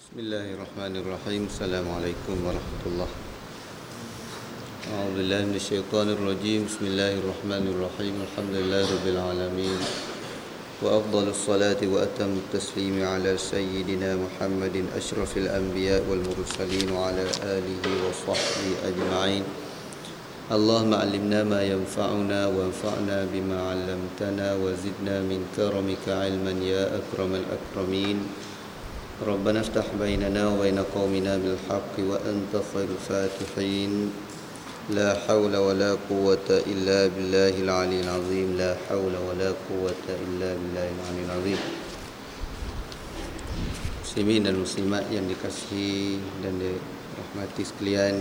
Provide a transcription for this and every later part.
Bismillahirrahmanirrahim. Assalamualaikum warahmatullahi wabarakatuh. A'udzubillahi minasyaitonir rajim. Bismillahirrahmanirrahim. Alhamdulillahirabbil alamin. Wa afdhalus salati wa atammut taslimi ala sayyidina Muhammadin asyrafil anbiya wal mursalin wa ala alihi wa sahbihi ajma'in. Allahumma 'allimna ma yanfa'una wanfa'na bima 'allamtana wa zidna min karamika 'ilman ya akramal akramin. ربنا افتح بيننا وبين قومنا بالحق وأنت خير الفاتحين لا حول ولا قوة إلا بالله العلي العظيم لا حول ولا قوة إلا بالله العلي العظيم. Muslimin dan muslimat yang dikasihi dan dirahmati sekalian,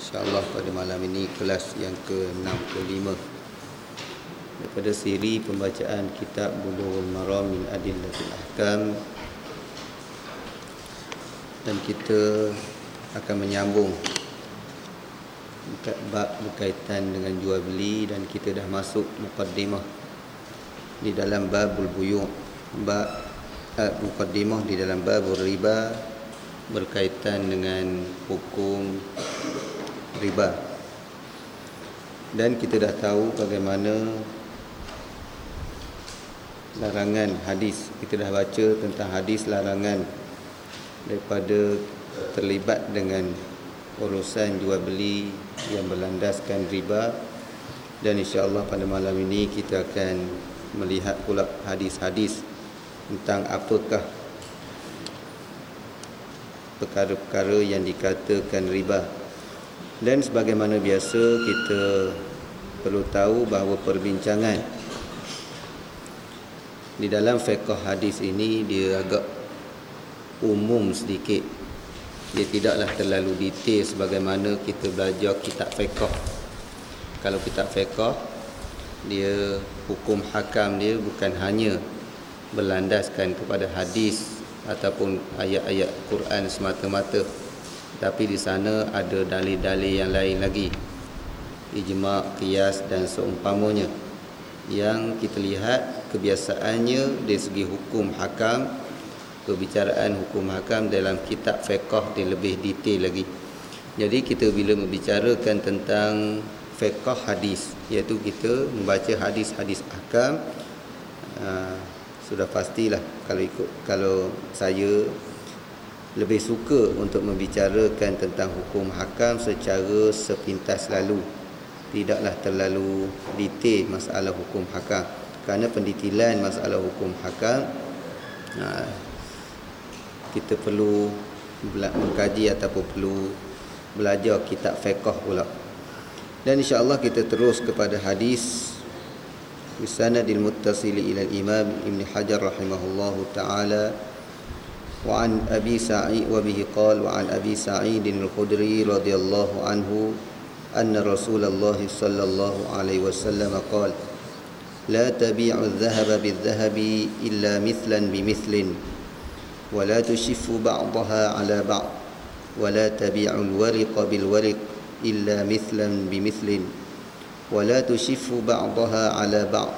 insya-Allah pada malam ini kelas yang ke-65 daripada siri pembacaan kitab Bulughul Maram min Adillatil Ahkam. Dan kita akan menyambung bab berkaitan dengan jual beli, dan kita dah masuk muqaddimah di dalam babul buyu', muqaddimah di dalam babul riba berkaitan dengan hukum riba. Dan kita dah tahu bagaimana larangan hadis, kita dah baca tentang hadis larangan daripada terlibat dengan urusan jual beli yang berlandaskan riba. Dan insya-Allah pada malam ini kita akan melihat pula hadis-hadis tentang apakah perkara-perkara yang dikatakan riba. Dan sebagaimana biasa, kita perlu tahu bahawa perbincangan di dalam fiqh hadis ini dia agak umum sedikit. Dia tidaklah terlalu detail sebagaimana kita belajar kitab fiqh. Kalau kitab fiqh, dia hukum hakam dia bukan hanya berlandaskan kepada hadis ataupun ayat-ayat Quran semata-mata, tapi di sana ada dalil-dalil yang lain lagi, ijma', qiyas dan seumpamanya, yang kita lihat kebiasaannya dari segi hukum hakam. Perbicaraan hukum hakam dalam kitab fiqh dia lebih detail lagi. Jadi kita bila membicarakan tentang fiqh hadis, iaitu kita membaca hadis-hadis ahkam, sudah pastilah kalau saya lebih suka untuk membicarakan tentang hukum hakam secara sepintas lalu, tidaklah terlalu detail masalah hukum hakam, kerana pendetailan masalah hukum hakam kita perlu mengkaji ataupun perlu belajar kitab fiqh pula. Dan insya-Allah kita terus kepada hadis bisanadil muttasili ila al-Imam Ibn Hajar rahimahullahu taala wa an Abi Sa'id wa bihi qala wa an Abi Sa'id al-Khudri radhiyallahu anhu anna Rasulullah sallallahu alaihi wasallam qala la tabi'u adh-dhahaba bidh-dhahabi illa mithlan bimithlin ولا تشف بعضها على بعض ولا تبيع الورق بالورق إلا مثلا بمثل ولا تشف بعضها على بعض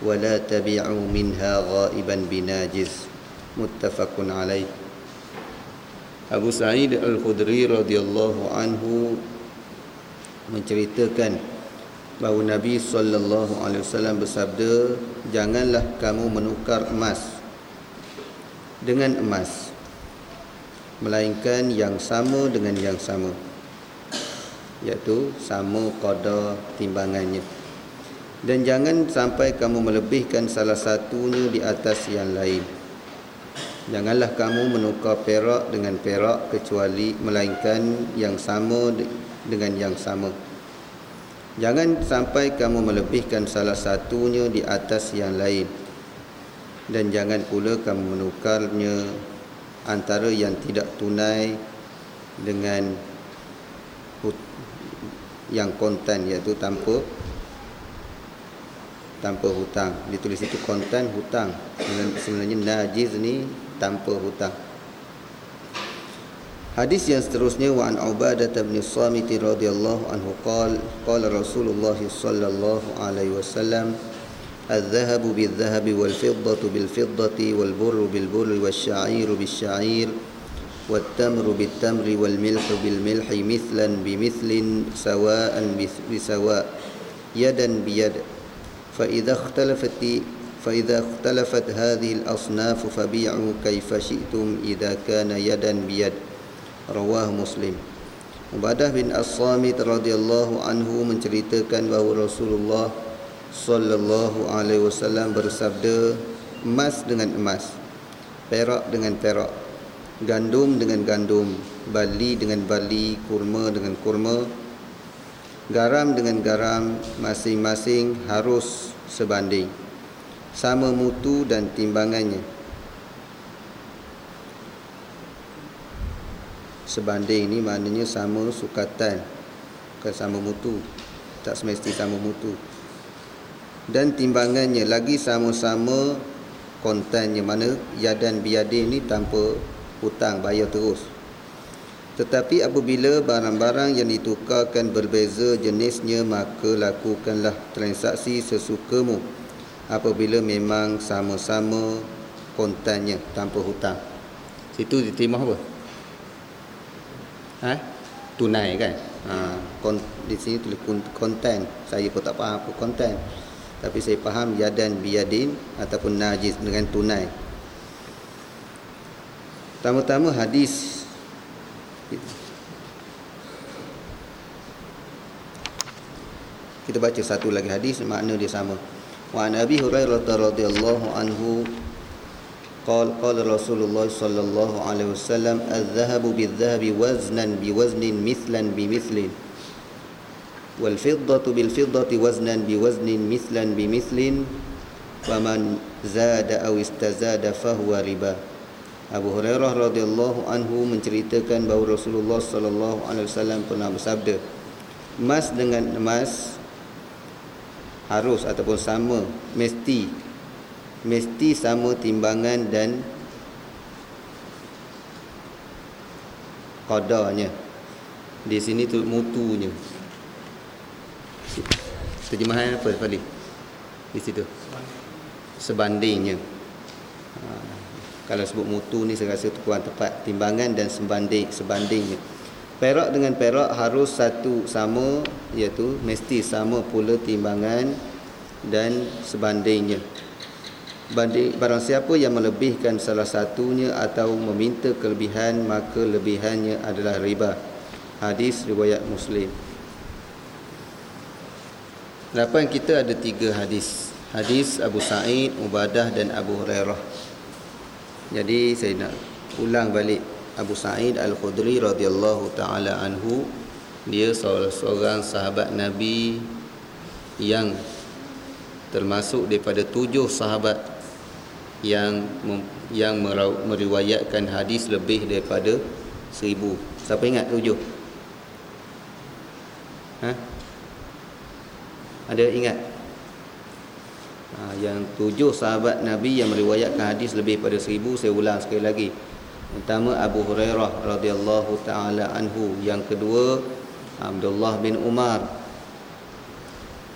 ولا تبيع منها غائبا بناجز متفق عليه. Abu Sa'id Al-Khudri radhiyallahu anhu menceritakan bahawa Nabi sallallahu alaihi wasallam bersabda, janganlah kamu menukar emas dengan emas, melainkan yang sama dengan yang sama, iaitu sama qadar timbangannya. Dan jangan sampai kamu melebihkan salah satunya di atas yang lain. Janganlah kamu menukar perak dengan perak kecuali melainkan yang sama dengan yang sama. Jangan sampai kamu melebihkan salah satunya di atas yang lain. Dan jangan pula kamu menukarnya antara yang tidak tunai dengan yang kontan, iaitu tanpa hutang. Ditulis itu kontan, hutang. Sebenarnya najiz ni tanpa hutang. Hadis yang seterusnya, wa an Ubadah bin Samit radhiyallahu anhu qala Rasulullah sallallahu alaihi wasallam الذهب بالذهب والفضة بالفضة والبر بالبر والشعير بالشعير والتمر بالتمر والملح بالملح مثلا بمثل سواء بسواء يدا بيد فإذا اختلفت هذه الأصناف فبيعوا كيف شئتم إذا كان يدا بيد. رواه Muslim. Ubadah bin As-Samit radhiyallahu anhu menceritakan bahawa Rasulullah sallallahu alaihi wasallam bersabda, emas dengan emas, perak dengan perak, gandum dengan gandum, barli dengan barli, kurma dengan kurma, garam dengan garam, masing-masing harus sebanding, sama mutu dan timbangannya. Sebanding ni maknanya sama sukatan, bukan sama mutu, tak semesti sama mutu. Dan timbangannya lagi sama-sama kontannya, mana yadan biyadin ni tanpa hutang, bayar terus. Tetapi apabila barang-barang yang ditukarkan berbeza jenisnya, maka lakukanlah transaksi sesukamu apabila memang sama-sama kontannya tanpa hutang. Situ diterima apa? Tunai kan? Di sini tulis kontan. Saya pun tak faham apa kontan, tapi saya faham yadan biyadin ataupun najis dengan tunai. Pertama-tama hadis kita baca satu lagi hadis, makna dia sama. Wa an Abi Hurairah radhiyallahu anhu qala qala Rasulullah sallallahu alaihi wasallam adh-dhahabu bidh-dhahabi waznan biwaznin mithlan bimithlin wal fiddatu bil fiddati waznan biwaznin mithlan bimithlin faman zada aw istazada fahuwa riba. Abu Hurairah radhiyallahu anhu menceritakan bahawa Rasulullah sallallahu alaihi wasallam pernah bersabda, emas dengan emas harus ataupun sama, mesti sama timbangan dan qadarnya. Di sini tu mutunya. Terjemahan apa tadi? Di situ. Sebandingnya. Kalau sebut mutu ni saya rasa tu kurang tepat. Timbangan dan sebandingnya. Perak dengan perak harus satu sama, iaitu mesti sama pula timbangan dan sebandingnya. Barang siapa yang melebihkan salah satunya atau meminta kelebihan, maka lebihannya adalah riba. Hadis riwayat Muslim. Lapan kita ada 3 hadis. Hadis Abu Sa'id, Ubadah dan Abu Hurairah. Jadi saya nak ulang balik. Abu Sa'id Al-Khudri radhiyallahu ta'ala anhu, dia seorang sahabat Nabi yang termasuk daripada 7 sahabat yang meriwayatkan hadis lebih daripada 1000. Siapa ingat 7? Ada ingat? Yang 7 sahabat Nabi yang meriwayatkan hadis lebih daripada 1000. Saya ulang sekali lagi. Pertama Abu Hurairah radhiyallahu ta'ala anhu. Yang kedua Abdullah bin Umar.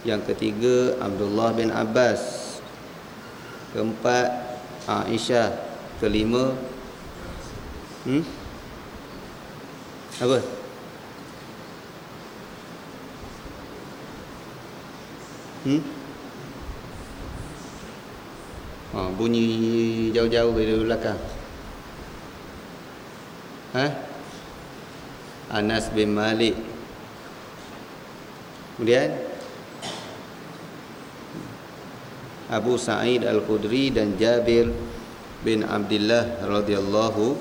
Yang ketiga Abdullah bin Abbas. Keempat Aisyah. Kelima apa? Bunyi jauh-jauh dari belakang. Anas bin Malik. Kemudian Abu Sa'id Al-Khudri dan Jabir bin Abdullah radhiyallahu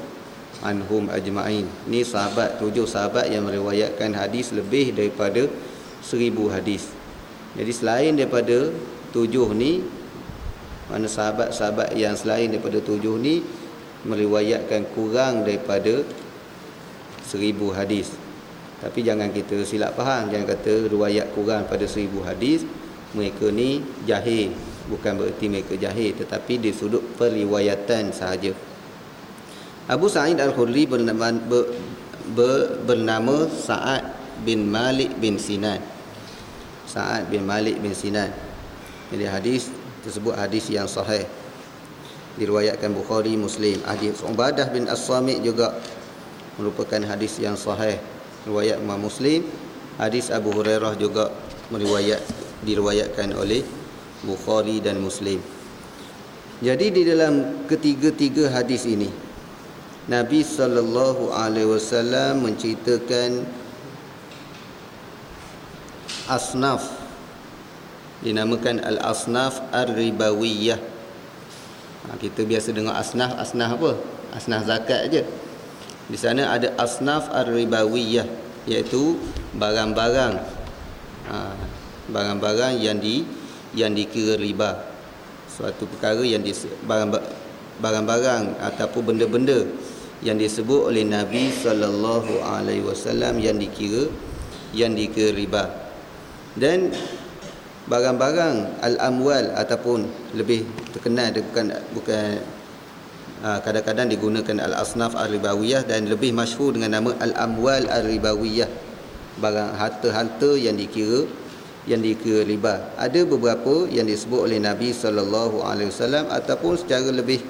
anhum ajma'in. Ni sahabat, 7 sahabat yang meriwayatkan hadis lebih daripada 1000 hadis. Jadi selain daripada 7 ni, mana sahabat-sahabat yang selain daripada 7 ni meriwayatkan kurang daripada 1000 hadis. Tapi jangan kita silap faham, jangan kata riwayat kurang pada 1000 hadis mereka ni jahil. Bukan bererti mereka jahil, tetapi di sudut periwayatan sahaja. Abu Sa'id Al-Khudri bernama Sa'ad bin Malik bin Sinan. Sa'ad bin Malik bin Sinan. Jadi hadis tersebut hadis yang sahih, diriwayatkan Bukhari, Muslim. Hadis Ubadah bin As-Samit juga merupakan hadis yang sahih riwayat Imam Muslim. Hadis Abu Hurairah juga diriwayatkan oleh Bukhari dan Muslim. Jadi di dalam ketiga-tiga hadis ini Nabi sallallahu alaihi wasallam menceritakan asnaf, dinamakan al-asnaf ar-ribawiyah. Kita biasa dengar asnaf apa? Asnaf zakat aja. Di sana ada asnaf ar-ribawiyah, iaitu barang-barang barang-barang yang dikira riba. Suatu perkara yang barang-barang ataupun benda-benda yang disebut oleh Nabi sallallahu alaihi wasallam yang dikira riba. Dan barang-barang al-amwal ataupun lebih terkenal bukan kadang-kadang digunakan al-asnaf ar-ribawiyah dan lebih masyhur dengan nama al-amwal ar-ribawiyah, barang harta-harta yang dikira riba. Ada beberapa yang disebut oleh Nabi sallallahu alaihi wasallam ataupun secara lebih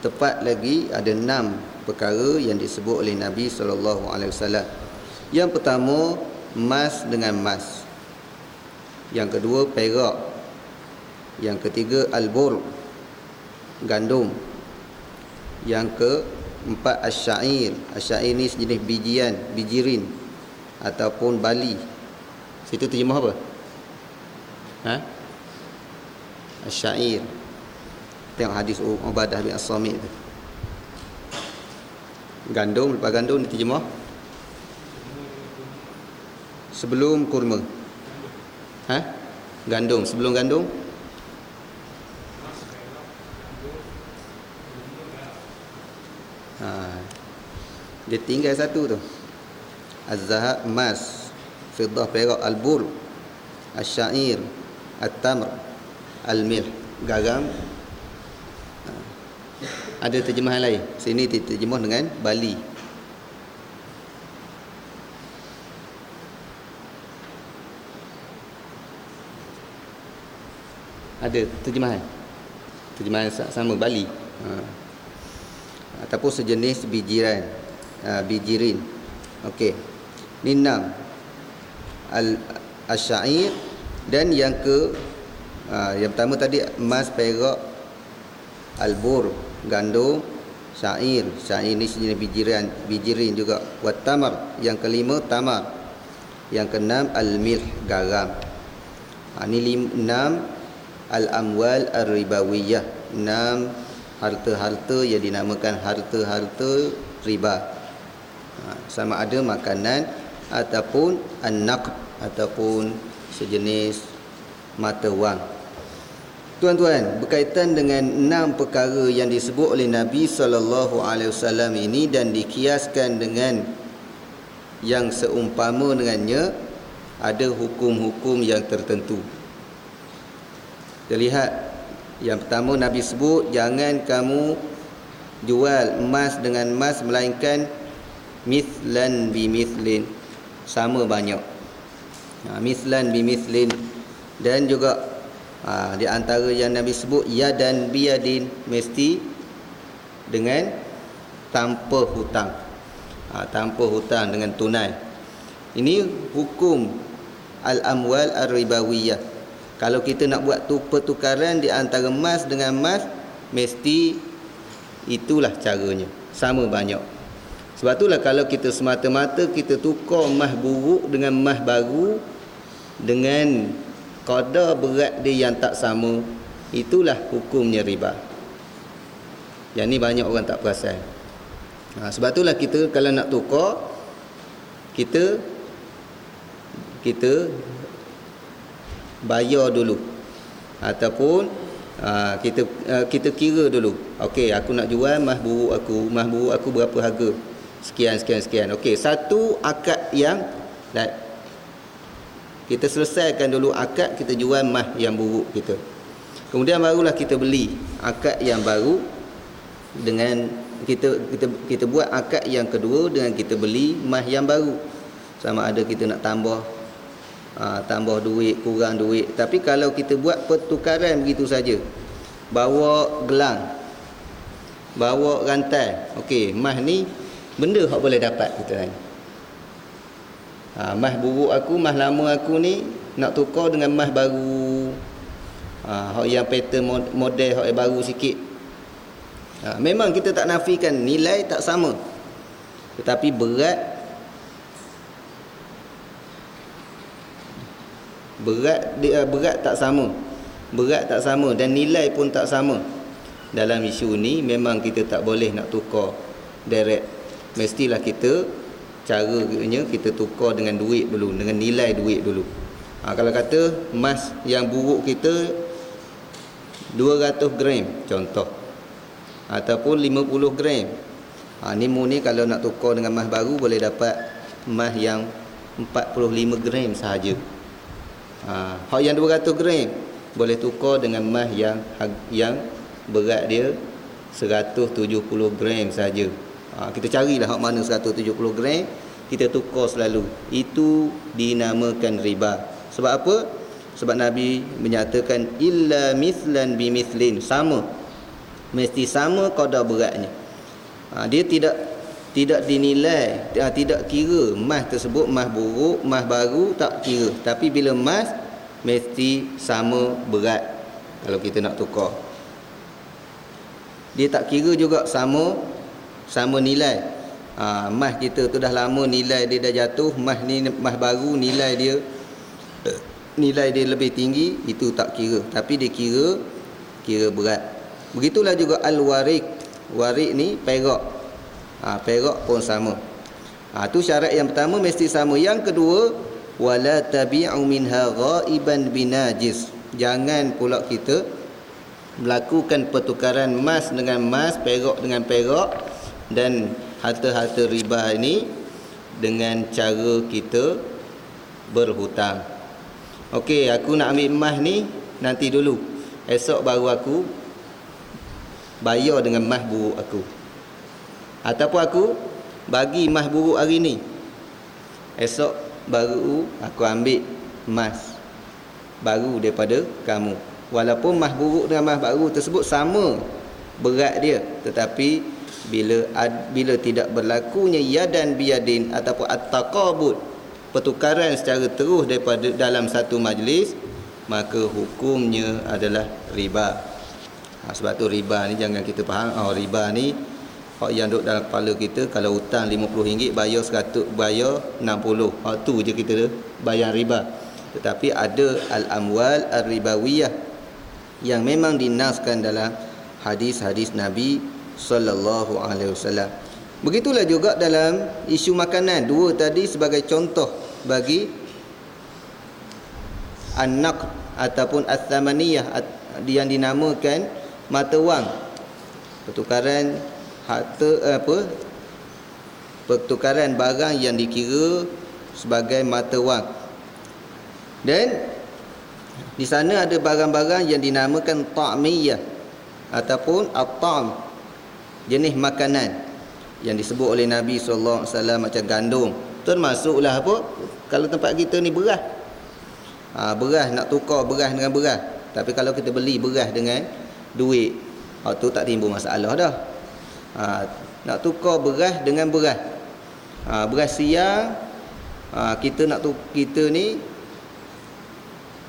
tepat lagi ada 6 perkara yang disebut oleh Nabi sallallahu alaihi wasallam. Yang pertama, emas dengan emas. Yang kedua, perak. Yang ketiga, albur, gandum. Yang keempat, asyair. Asyair ni sejenis bijirin ataupun bali. Situ terjemah apa? Asyair. Tengok hadis Ubadah bin As-Samit tu. Gandum, lepas gandum terjemah sebelum kurma. Gandum, sebelum gandum dia tinggal satu tu. Az-zahab, emas, fiddah, perak, al-bur, asyair, at-tamr, al-milh, garam. Ada terjemahan lain. Sini terjemah dengan bali. Ada terjemahan sama bali. Ataupun sejenis bijirin. Okey. Ni 6. Al-asyair. Dan yang yang pertama tadi emas, perak, albur, gandum, syair ni sejenis bijirin juga. Wat tamar, yang kelima tamar. Yang keenam al-milh, garam. Ni 6 al-amwal ar-ribawiyah, 6 harta-harta yang dinamakan harta-harta riba. Sama ada makanan ataupun an-naqd ataupun sejenis mata wang. Tuan-tuan, berkaitan dengan 6 perkara yang disebut oleh Nabi sallallahu alaihi wasallam ini dan dikiaskan dengan yang seumpama dengannya, ada hukum-hukum yang tertentu. Kita lihat yang pertama, Nabi sebut jangan kamu jual emas dengan emas melainkan mithlan bimithlin, sama banyak. Mithlan bimithlin. Dan juga di antara yang Nabi sebut yadan biyadin, mesti dengan tanpa hutang. Tanpa hutang, dengan tunai. Ini hukum al-amwal ar-ribawiyah. Kalau kita nak buat pertukaran di antara emas dengan emas, mesti itulah caranya, sama banyak. Sebab itulah kalau kita semata-mata kita tukar emas buruk dengan emas baru dengan kadar berat dia yang tak sama, itulah hukumnya riba. Yang ni banyak orang tak perasan. Sebab itulah kita kalau nak tukar, kita bayar dulu ataupun kita kira dulu. Okey, aku nak jual emas buruk aku berapa harga? Sekian. Okey, satu akad yang kita selesaikan dulu akad, kita jual emas yang buruk kita. Kemudian barulah kita beli akad yang baru dengan kita buat akad yang kedua dengan kita beli emas yang baru. Sama ada kita nak tambah duit, kurang duit. Tapi kalau kita buat pertukaran begitu saja, bawa gelang bawa rantai. Okey, emas ni benda hak boleh dapat kita ni. Emas buruk aku, emas lama aku ni nak tukar dengan emas baru. Hak yang pattern model hak yang baru sikit. Memang kita tak nafikan nilai tak sama. Tetapi berat tak sama. Berat tak sama dan nilai pun tak sama. Dalam isu ni memang kita tak boleh nak tukar direct. Mestilah caranya kita tukar dengan duit dulu, dengan nilai duit dulu. Kalau kata emas yang buruk kita 200 gram contoh, ataupun 50 gram. Ni kalau nak tukar dengan emas baru boleh dapat emas yang 45 gram sahaja. Hak yang 200 gram boleh tukar dengan emas yang berat dia 170 gram saja. Kita carilah hak mana 170 gram, kita tukar selalu. Itu dinamakan riba. Sebab apa? Sebab Nabi menyatakan illa mithlan bimithlin, sama, mesti sama kadar beratnya. Dia tidak dinilai, tidak kira emas tersebut emas buruk, emas baru, tak kira. Tapi bila emas mesti sama berat kalau kita nak tukar. Dia tak kira juga sama nilai. Emas kita tu dah lama nilai dia dah jatuh, emas baru nilai dia lebih tinggi, itu tak kira. Tapi dia kira berat. Begitulah juga al-warik. Warik ni perak. Perak pun sama. Tu syarat yang pertama, mesti sama. Yang kedua, wala tabi'u minha ghaiban binajis. Jangan pula kita melakukan pertukaran emas dengan emas, perak dengan perak, dan harta-harta riba ini dengan cara kita berhutang. Okey, aku nak ambil emas ni nanti dulu, esok baru aku bayar dengan emas buruk aku. Ataupun aku bagi emas buruk hari ni, esok baru aku ambil emas baru daripada kamu. Walaupun emas buruk dengan emas baru tersebut sama berat dia, tetapi bila tidak berlakunya yadan biyadin ataupun at-taqabud, pertukaran secara terus daripada dalam satu majlis, maka hukumnya adalah riba. Sebab tu riba ni jangan kita faham, riba ni hak yang duduk dalam kepala kita, kalau hutang RM50 bayar 100, bayar 60, hak tu je kita bayar riba. Tetapi ada al-amwal ar-ribawiyah yang memang dinaskan dalam hadis-hadis Nabi sallallahu alaihi wasallam. Begitulah juga dalam isu makanan. Dua tadi sebagai contoh bagi an-naqd ataupun ats-tsamaniyah yang dinamakan mata wang. Pertukaran pertukaran barang yang dikira sebagai mata wang. Dan di sana ada barang-barang yang dinamakan ta'miyah ataupun at-ta'am, jenis makanan yang disebut oleh Nabi SAW macam gandum. Termasuklah apa? Kalau tempat kita ni beras. Beras nak tukar beras dengan beras. Tapi kalau kita beli beras dengan duit, tu tak timbul masalah dah. Nak tukar beras dengan beras. Beras siang, kita ni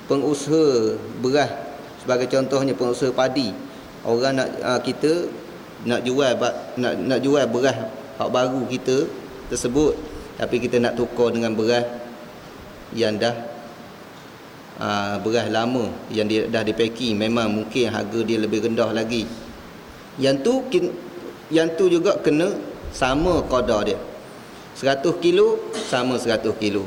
pengusaha beras, sebagai contohnya pengusaha padi. Orang kita nak jual beras hak baru kita tersebut, tapi kita nak tukar dengan beras yang dah beras lama yang dah dipacking, memang mungkin harga dia lebih rendah lagi. Yang tu juga kena sama kadar dia. 100 kilo sama 100 kilo.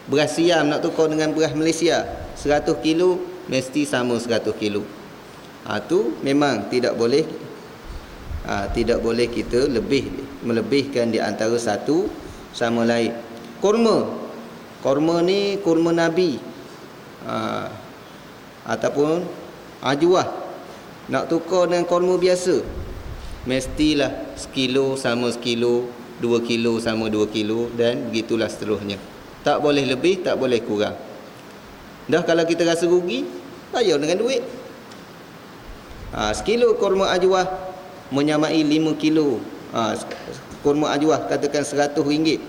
Beras siam nak tukar dengan beras Malaysia, 100 kilo mesti sama 100 kilo. Tu memang tidak boleh kita melebihkan di antara satu sama lain. Kurma ni kurma Nabi, ataupun ajwah nak tukar dengan kurma biasa, mestilah sekilo sama sekilo, 2 kilo sama 2 kilo, dan begitulah seterusnya. Tak boleh lebih, tak boleh kurang. Dah kalau kita rasa rugi, bayar dengan duit. Sekilo kurma ajwah menyamai 5 kilo. Kurma ajwah katakan RM100,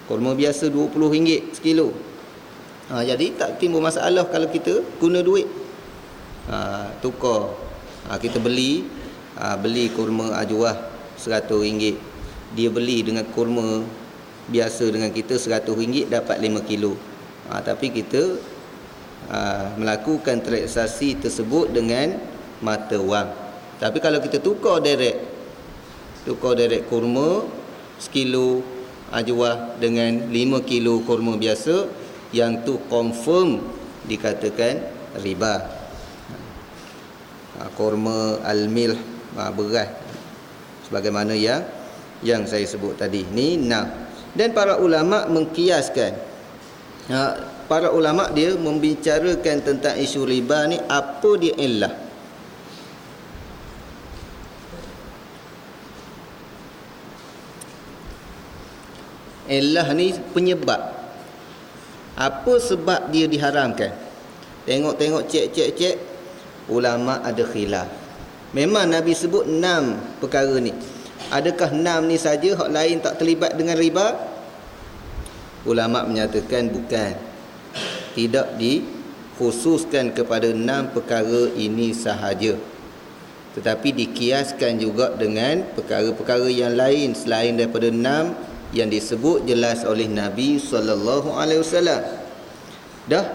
kurma biasa RM20 sekilo. Jadi tak timbul masalah kalau kita guna duit. Tukar. Kita beli kurma ajwah RM100. Dia beli dengan kurma biasa dengan kita RM100, dapat 5 kilo. Tapi kita melakukan transaksi tersebut dengan mata wang. Tapi kalau kita tukar direct kurma sekilo ajwah dengan 5 kilo kurma biasa, yang tu confirm dikatakan riba. Kurma al-milh, beras, sebagaimana yang saya sebut tadi ni. Dan para ulama mengkiaskan, para ulama dia membicarakan tentang isu riba ni, apa dia illah. Illah ni penyebab. Apa sebab dia diharamkan? Tengok cek. Ulama ada khilaf. Memang Nabi sebut 6 perkara ni. Adakah 6 ni saja, hak lain tak terlibat dengan riba? Ulama menyatakan bukan. Tidak dikhususkan kepada 6 perkara ini sahaja, tetapi dikiaskan juga dengan perkara-perkara yang lain selain daripada 6 yang disebut jelas oleh Nabi SAW. Dah,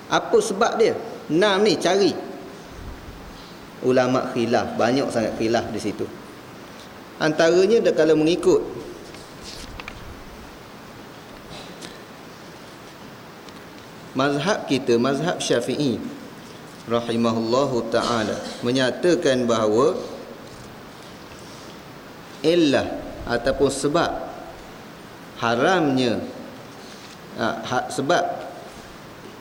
apa sebab dia? 6 ni cari. Ulama khilaf, banyak sangat khilaf di situ. Antaranya kalau mengikut mazhab kita, mazhab Syafi'i rahimahullahu ta'ala, menyatakan bahawa illah ataupun sebab haramnya, sebab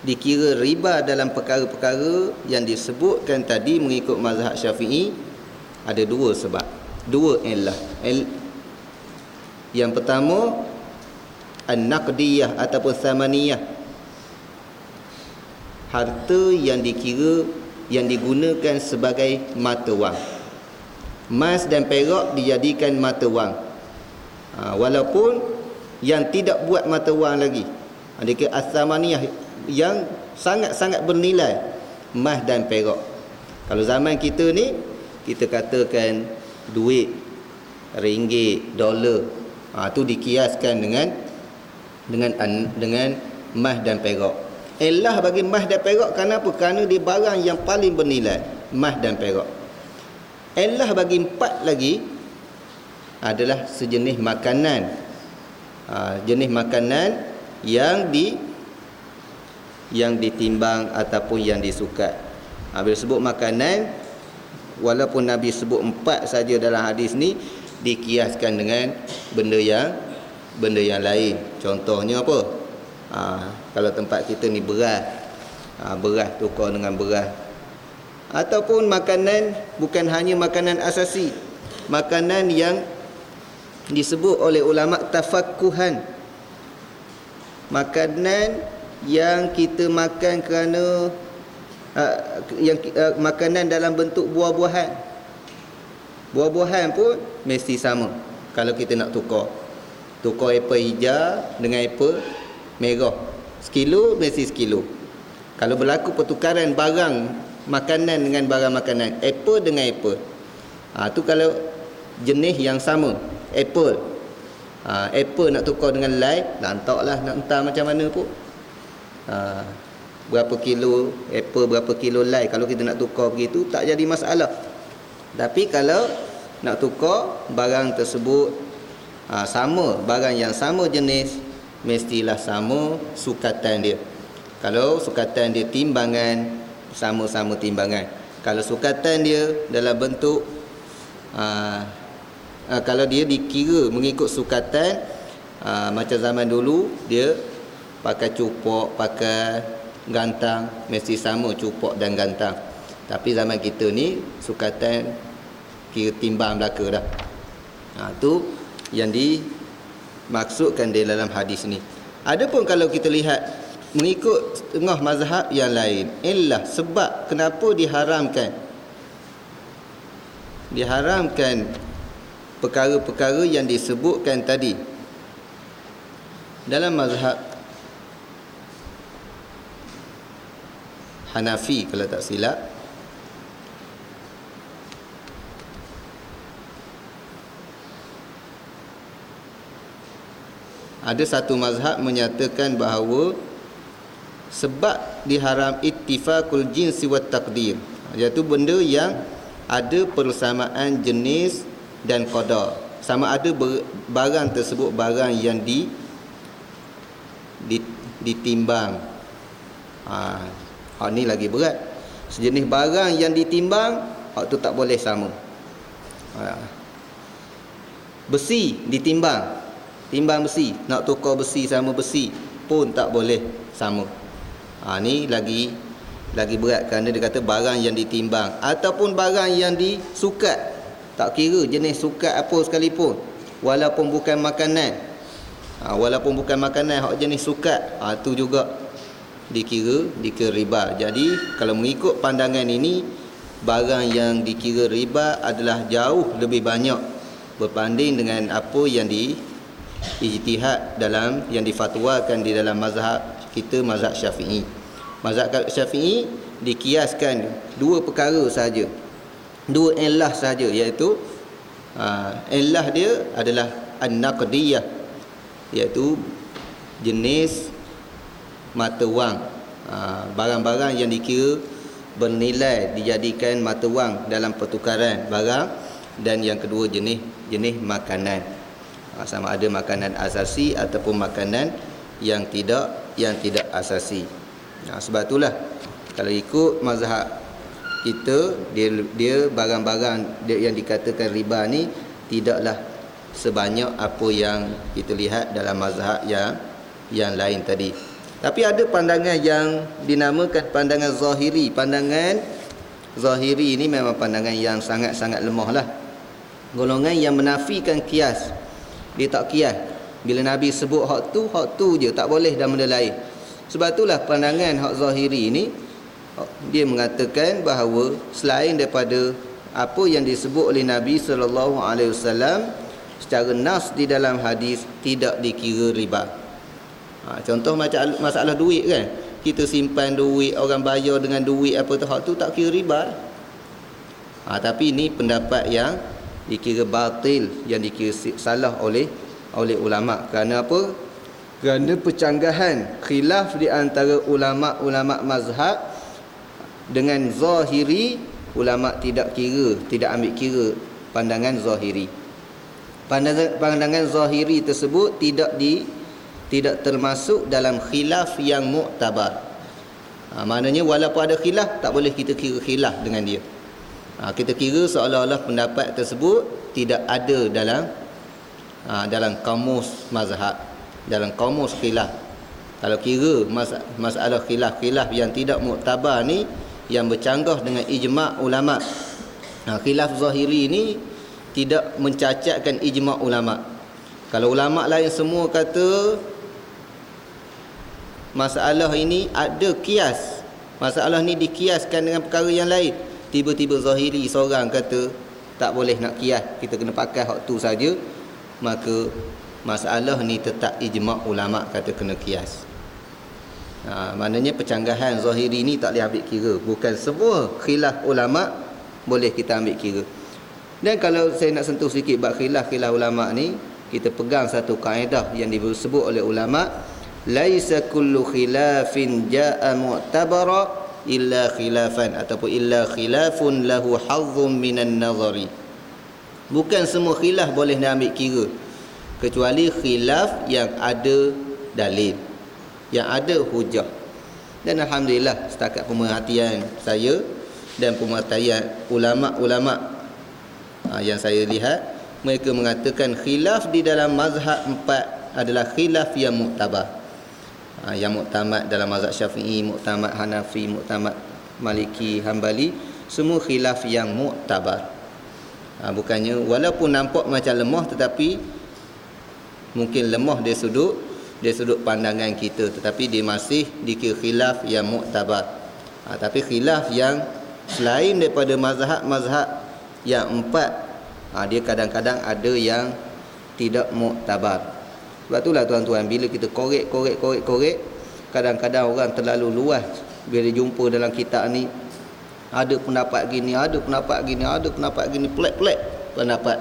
dikira riba dalam perkara-perkara yang disebutkan tadi mengikut mazhab Syafi'i, ada 2 sebab, 2 illah. Yang pertama, an-naqdiyah ataupun thamaniyah, harta yang digunakan sebagai mata wang. Emas dan perak dijadikan mata wang, walaupun yang tidak buat mata wang lagi. Adakah as-thamaniyah yang sangat-sangat bernilai, emas dan perak. Kalau zaman kita ni, kita katakan duit, ringgit, dolar, tu dikiaskan dengan emas dan perak. Elah bagi emas dan perak, kenapa? Kerana dia barang yang paling bernilai, emas dan perak. Elah bagi 4 lagi adalah sejenis makanan, jenis makanan yang ditimbang ataupun yang disukat. Bila sebut makanan, walaupun Nabi sebut 4 saja dalam hadis ni, dikiaskan dengan benda yang lain. Contohnya apa? Kalau tempat kita ni beras, beras tukar dengan beras. Ataupun makanan, bukan hanya makanan asasi, makanan yang disebut oleh ulama tafakkuhan, makanan yang kita makan kerana makanan dalam bentuk buah-buahan. Buah-buahan pun mesti sama. Kalau kita nak tukar apple hijau dengan apple merah, sekilo mesti sekilo. Kalau berlaku pertukaran barang makanan dengan barang makanan, apple dengan apple, tu kalau jenis yang sama, apple nak tukar dengan lai, lantaklah nak entah macam mana pun. Berapa kilo apple, berapa kilo lai, kalau kita nak tukar begitu tak jadi masalah. Tapi kalau nak tukar barang tersebut sama, barang yang sama jenis, mestilah sama sukatan dia. Kalau sukatan dia timbangan, sama-sama timbangan. Kalau sukatan dia dalam bentuk kalau dia dikira mengikut sukatan, macam zaman dulu dia pakai cupok, pakai gantang, mesti sama cupok dan gantang. Tapi zaman kita ni sukatan kira timbang belaka dah. Tu yang dimaksudkan di dalam hadis ni. Adapun kalau kita lihat mengikut tengah mazhab yang lain, illah sebab kenapa diharamkan diharamkan perkara-perkara yang disebutkan tadi. Dalam mazhab Hanafi kalau tak silap, ada satu mazhab menyatakan bahawa sebab diharam ittifaqul jinsi wat taqdir, iaitu benda yang ada persamaan jenis dan qadar, sama ada barang tersebut barang yang ditimbang. Hak ni lagi berat. Sejenis barang yang ditimbang, hak tu tak boleh sama. Besi ditimbang, timbang besi, nak tukar besi sama besi pun tak boleh sama. Ni lagi berat, kerana dia kata barang yang ditimbang ataupun barang yang disukat, tak kira jenis sukat apa sekalipun, walaupun bukan makanan. Walaupun bukan makanan, hak jenis sukat, tu juga dikira riba. Jadi kalau mengikut pandangan ini, barang yang dikira riba adalah jauh lebih banyak berbanding dengan apa yang ijtihad dalam, yang difatwakan di dalam mazhab kita, mazhab Syafi'i. Mazhab Syafi'i dikiaskan dua perkara sahaja, dua illah sahaja, iaitu illah dia adalah an-naqdiyah, iaitu jenis mata wang, barang-barang yang dikira bernilai dijadikan mata wang dalam pertukaran barang. Dan yang kedua jenis makanan, sama ada makanan asasi ataupun makanan yang tidak asasi. Sebab itulah kalau ikut mazhab kita, dia barang-barang yang dikatakan riba ni tidaklah sebanyak apa yang kita lihat dalam mazhab yang lain tadi. Tapi ada pandangan yang dinamakan pandangan zahiri. Pandangan zahiri ini memang pandangan yang sangat-sangat lemah lah. Golongan yang menafikan kias. Dia tak kias. Bila Nabi sebut hak tu je, tak boleh dan benda lain. Sebab itulah pandangan hak zahiri ini, dia mengatakan bahawa selain daripada apa yang disebut oleh Nabi SAW secara nas di dalam hadis, tidak dikira riba. Contoh macam masalah duit kan, kita simpan duit, orang bayar dengan duit apa tu, hak tu tak kira riba. Tapi ini pendapat yang dikira batil, yang dikira salah oleh ulama. Kerana apa? Kerana percanggahan khilaf di antara ulama mazhab dengan zahiri. Ulama tidak ambil kira pandangan zahiri. Pandangan zahiri tersebut tidak termasuk dalam khilaf yang muktabar. Maknanya walaupun ada khilaf, tak boleh kita kira khilaf dengan dia. Kita kira seolah-olah pendapat tersebut tidak ada dalam kamus mazhab, dalam kamus khilaf. Kalau kira masalah khilaf yang tidak muktabar ni, yang bercanggah dengan ijma' ulama', khilaf zahiri ni tidak mencacatkan ijma' ulama'. Kalau ulama' lain semua kata masalah ini ada kias, masalah ni dikiaskan dengan perkara yang lain, tiba-tiba zahiri seorang kata tak boleh nak kias, kita kena pakai hak tu saja, maka masalah ni tetap ijma' ulama' kata kena kias. Maknanya percanggahan zahiri ni tak boleh ambil kira. Bukan semua khilaf ulama' boleh kita ambil kira. Dan kalau saya nak sentuh sikit bab khilaf ulama' ni, kita pegang satu kaedah yang disebut oleh ulama', laisa kullu khilafin jaa mu'tabara illa khilafan, ataupun illa khilafun lahu hazzun minan nazari. Bukan semua khilaf boleh nak ambil kira, kecuali khilaf yang ada dalil, yang ada hujah. Dan alhamdulillah, setakat pemerhatian saya dan pemerhatian ulama-ulama yang saya lihat, mereka mengatakan khilaf di dalam mazhab 4 adalah khilaf yang muktabar. Yang muktamad dalam mazhab Syafi'i, muktamad Hanafi, muktamad Maliki, Hambali, semua khilaf yang muktabar. Bukannya walaupun nampak macam lemah, tetapi mungkin lemah dari sudut pandangan kita, tetapi dia masih dikira khilaf yang muktabar. Tapi khilaf yang selain daripada mazhab Yang empat, dia kadang-kadang ada yang tidak muktabar. Sebab itulah tuan-tuan, bila kita korek, kadang-kadang orang terlalu luas bila jumpa dalam kitab ni, ada pendapat gini, ada pendapat gini, ada pendapat gini, pelik-pelik pendapat.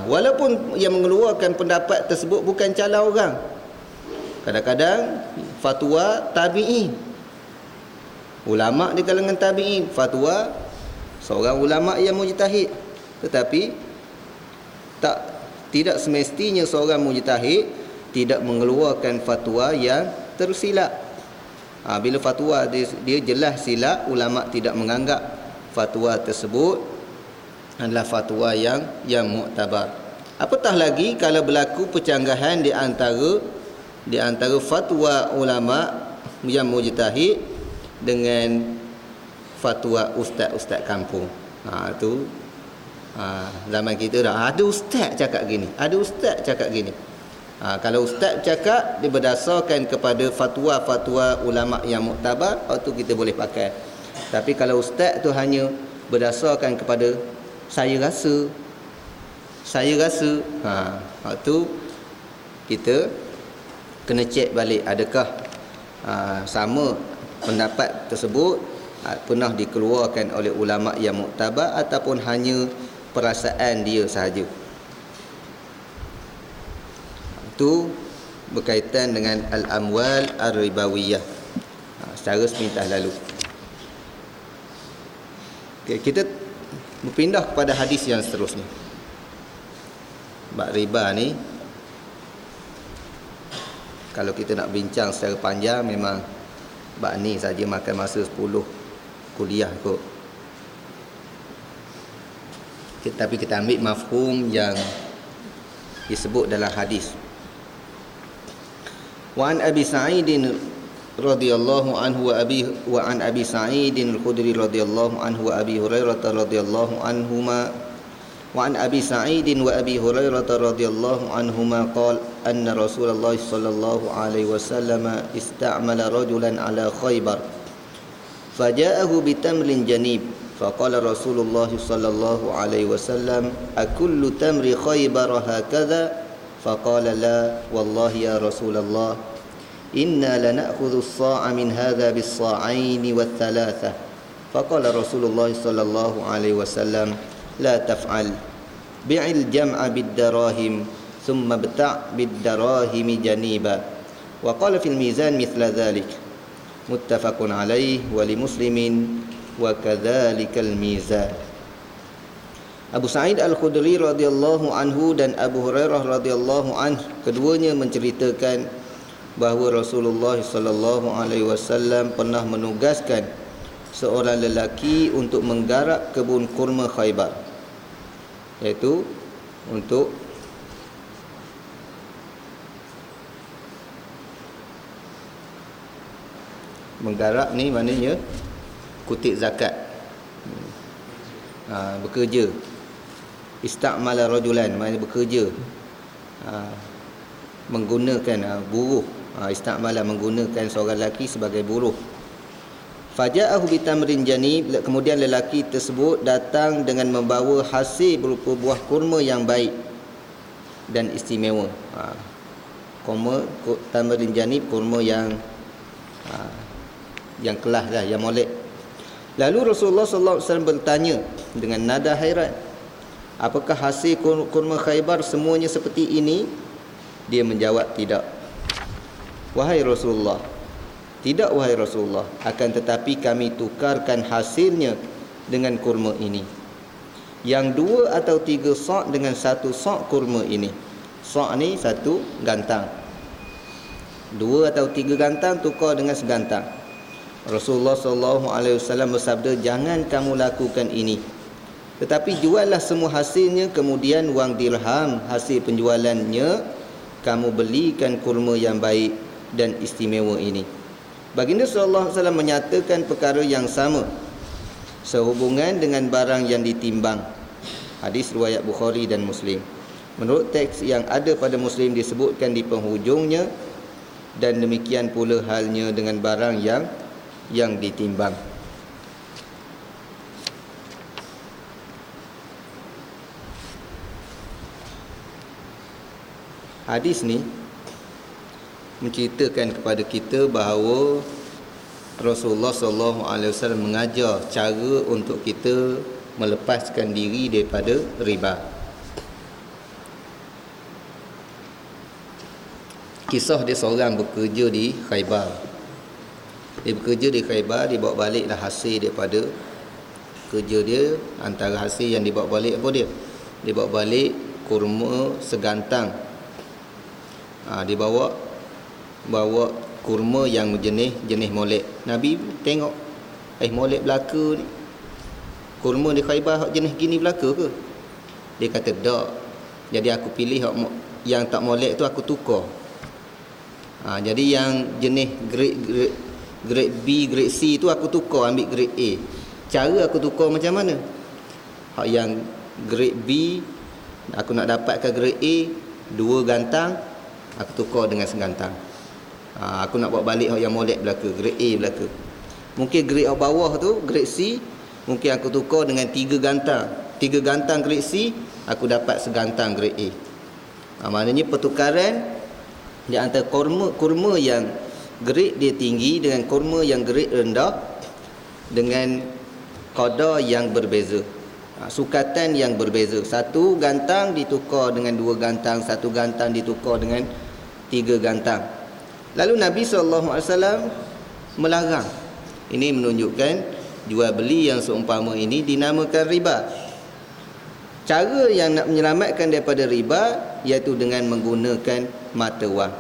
Walaupun yang mengeluarkan pendapat tersebut bukan calon orang. Kadang-kadang fatwa tabi'in, ulama di kalangan tabi'in, fatwa seorang ulama yang mujtahid. Tetapi tidak semestinya seorang mujtahid tidak mengeluarkan fatwa yang tersilap. Bila fatwa dia jelas silap, ulama tidak menganggap fatwa tersebut adalah fatwa yang muktabar. Apatah lagi kalau berlaku percanggahan di antara fatwa ulama yang mujtahid dengan fatwa ustaz-ustaz kampung. Tu zaman kita dah ada ustaz cakap gini, ada ustaz cakap gini. Kalau ustaz cakap dia berdasarkan kepada fatwa-fatwa ulama yang muktabar, waktu kita boleh pakai. Tapi kalau ustaz tu hanya berdasarkan kepada saya rasa, waktu kita kena cek balik adakah sama pendapat tersebut pernah dikeluarkan oleh ulama yang muktabar ataupun hanya perasaan dia sahaja. Itu berkaitan dengan al-amwal ar-ribawiyah secara sepintas lalu. Okay, kita berpindah kepada hadis yang seterusnya. Bab riba ni, kalau kita nak bincang secara panjang, memang bab ni saja makan masa 10 kuliah kot. Tapi kita ambil mafhum yang disebut dalam hadis. Wa an Abi Sa'id radhiyallahu anhu wa an Abi Sa'id al-Khudri radhiyallahu anhu wa Abi Hurairah radhiyallahu anhuma wa an Abi Sa'id wa Abi Hurairah radhiyallahu anhuma qala anna Rasulullah sallallahu alaihi wasallam ista'mala rajulan ala Khaybar faja'ahu bitamrin janib faqala Rasulullah sallallahu alaihi wasallam akullu tamri Khaybar hakadha faqala la wallahi ya Rasulullah inna lana'khudhu as-sa'a min hadha bis-sa'ain wath-thalatha faqala Rasulullah sallallahu alaihi wasallam la taf'al bi'il jam'a bid-darahim thumma bta' bid-darahim janiba wa qala fil mizan mithla dhalik muttafaqun alayhi wa li muslimin wa kadzalikal mizan. Abu Sa'id Al-Khudri radhiyallahu anhu dan Abu Hurairah radhiyallahu anhu, keduanya menceritakan bahawa Rasulullah sallallahu alaihi wasallam pernah menugaskan seorang lelaki untuk menggarap kebun kurma Khaybar, iaitu untuk menggarap ni maknanya kutip zakat, bekerja. Istamala rajulan maknanya bekerja, menggunakan buruh. Istamala menggunakan seorang lelaki sebagai buruh. Faja'ahu bitamrin janib, kemudian lelaki tersebut datang dengan membawa hasil berupa buah kurma yang baik dan istimewa. Kurma tamrin janib, kurma yang kelas lah, yang molek. Lalu Rasulullah sallallahu alaihi wasallam bertanya dengan nada hairan, apakah hasil kurma Khaybar semuanya seperti ini? Dia menjawab, tidak. Wahai Rasulullah, tidak wahai Rasulullah, akan tetapi kami tukarkan hasilnya dengan kurma ini. Yang 2 atau 3 sa' dengan 1 sa' kurma ini. Sa' ni 1 gantang. 2 atau 3 gantang tukar dengan segantang. Rasulullah sallallahu alaihi wasallam bersabda, jangan kamu lakukan ini. Tetapi juallah semua hasilnya, kemudian wang dirham hasil penjualannya kamu belikan kurma yang baik dan istimewa ini. Baginda sallallahu alaihi wasallam menyatakan perkara yang sama sehubungan dengan barang yang ditimbang. Hadis riwayat Bukhari dan Muslim. Menurut teks yang ada pada Muslim disebutkan di penghujungnya, dan demikian pula halnya dengan barang yang ditimbang. Hadis ni menceritakan kepada kita bahawa Rasulullah SAW mengajar cara untuk kita melepaskan diri daripada riba. Kisah dia seorang bekerja di Khaybar. Dia bekerja di Khaybar, dia bawa baliklah hasil daripada kerja dia. Antara hasil yang dibawa balik apa dia? Dia bawa balik kurma segantang. Dia bawa kurma yang jenis molek. Nabi tengok, molek belaka ni, kurma di Khaybar jenis gini belaka ke? Dia kata tak. Jadi aku pilih yang tak molek tu aku tukar. Jadi yang jenis grade B, grade C tu aku tukar ambil grade A. Cara aku tukar macam mana? Yang grade B aku nak dapatkan grade A, 2 gantang aku tukar dengan segantang. Aku nak bawa balik yang molek belaka, grade A belaka. Mungkin grade bawah tu, grade C, mungkin aku tukar dengan 3 gantang. 3 gantang grade C, aku dapat segantang grade A. Maknanya pertukaran di antara kurma yang grade dia tinggi dengan kurma yang grade rendah dengan qadar yang berbeza. Sukatan yang berbeza. 1 gantang ditukar dengan 2 gantang, 1 gantang ditukar dengan 3 gantang. Lalu Nabi SAW melarang. Ini menunjukkan jual beli yang seumpama ini dinamakan riba. Cara yang nak menyelamatkan daripada riba iaitu dengan menggunakan mata wang.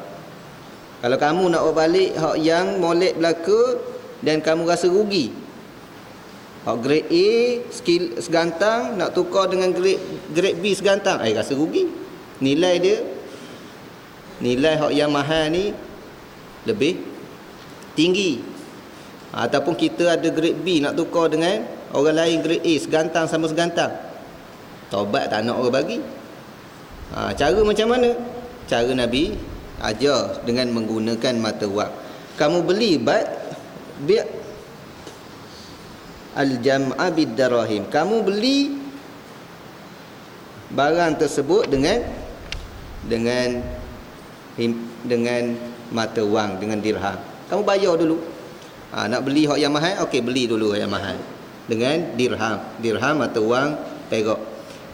Kalau kamu nak bawa balik hak yang molek belaka dan kamu rasa rugi, hak grade A segantang nak tukar dengan grade B segantang, rasa rugi. Nilai hak yang mahal ni lebih tinggi. Ataupun kita ada grade B nak tukar dengan orang lain grade A segantang sama segantang, taubat tak nak orang bagi. Cara macam mana? Cara Nabi ajar dengan menggunakan mata wang. Kamu beli bi' al-jam'a bid-darahim. Kamu beli barang tersebut dengan mata wang, dengan dirham. Kamu bayar dulu. Nak beli hak yang mahal, okey, beli dulu yang mahal dengan dirham atau wang perak.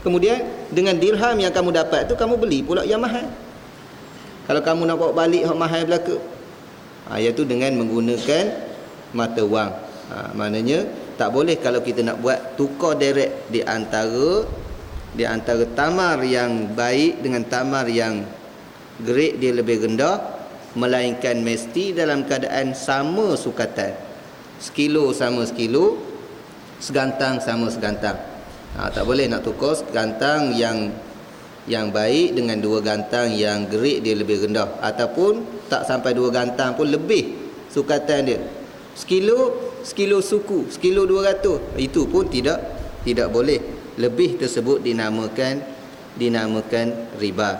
Kemudian dengan dirham yang kamu dapat tu kamu beli pula yang mahal. Kalau kamu nak bawa balik hak mahal belaka, iaitu dengan menggunakan mata wang. Maknanya tak boleh kalau kita nak buat tukar direct di antara tamar yang baik dengan tamar yang grade dia lebih rendah, melainkan mesti dalam keadaan sama sukatan. Sekilo sama sekilo, segantang sama segantang. Tak boleh nak tukar segantang yang baik dengan 2 gantang yang grade dia lebih rendah, ataupun tak sampai 2 gantang pun lebih sukatan dia. Sekilo suku, sekilo 200, itu pun tidak boleh. Lebih tersebut dinamakan riba.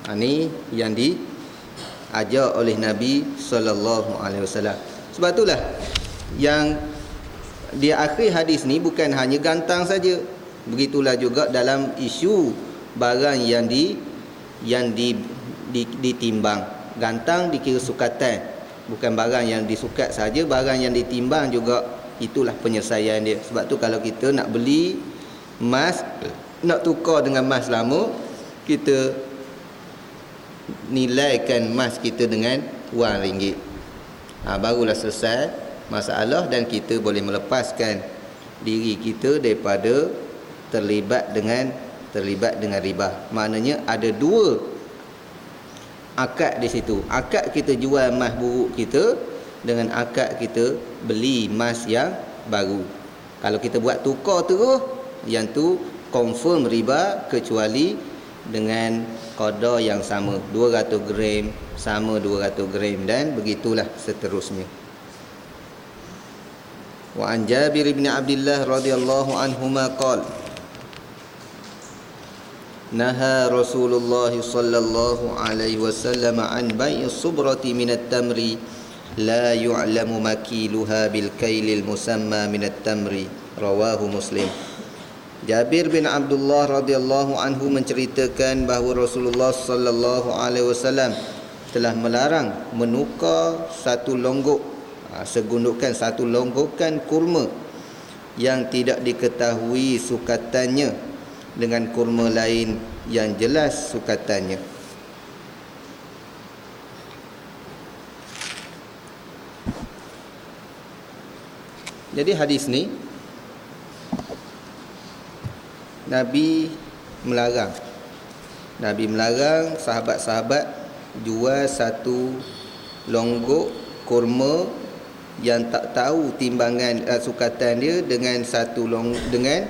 Ini yang diajar oleh Nabi SAW. Sebab itulah yang di akhir hadis ni bukan hanya gantang saja. Begitulah juga dalam isu barang yang ditimbang. Gantang dikira sukatan, bukan barang yang disukat saja, barang yang ditimbang juga, itulah penyelesaian dia. Sebab tu kalau kita nak beli emas, nak tukar dengan emas lama, kita nilaikan emas kita dengan wang ringgit. Barulah selesai masalah dan kita boleh melepaskan diri kita daripada terlibat dengan riba. Maknanya ada 2 akad di situ. Akad kita jual emas buruk kita dengan akad kita beli emas yang baru. Kalau kita buat tukar terus, yang tu confirm riba, kecuali dengan qadar yang sama, 200 gram sama 200 gram, dan begitulah seterusnya. Wa an Jabir bin Abdullah radhiyallahu anhuma qala naha Rasulullah sallallahu alaihi wasallam an bai'i subrati min at-tamri la yu'lamu makiluha bil kailil musamma min at-tamri, rawahu Muslim. Jabir bin Abdullah radhiyallahu anhu menceritakan bahawa Rasulullah sallallahu alaihi wasallam telah melarang menukar satu longgok, satu longgokan kurma yang tidak diketahui sukatannya dengan kurma lain yang jelas sukatannya. Jadi hadis ni Nabi melarang sahabat-sahabat jual satu longgok kurma yang tak tahu timbangan sukatan dia dengan dengan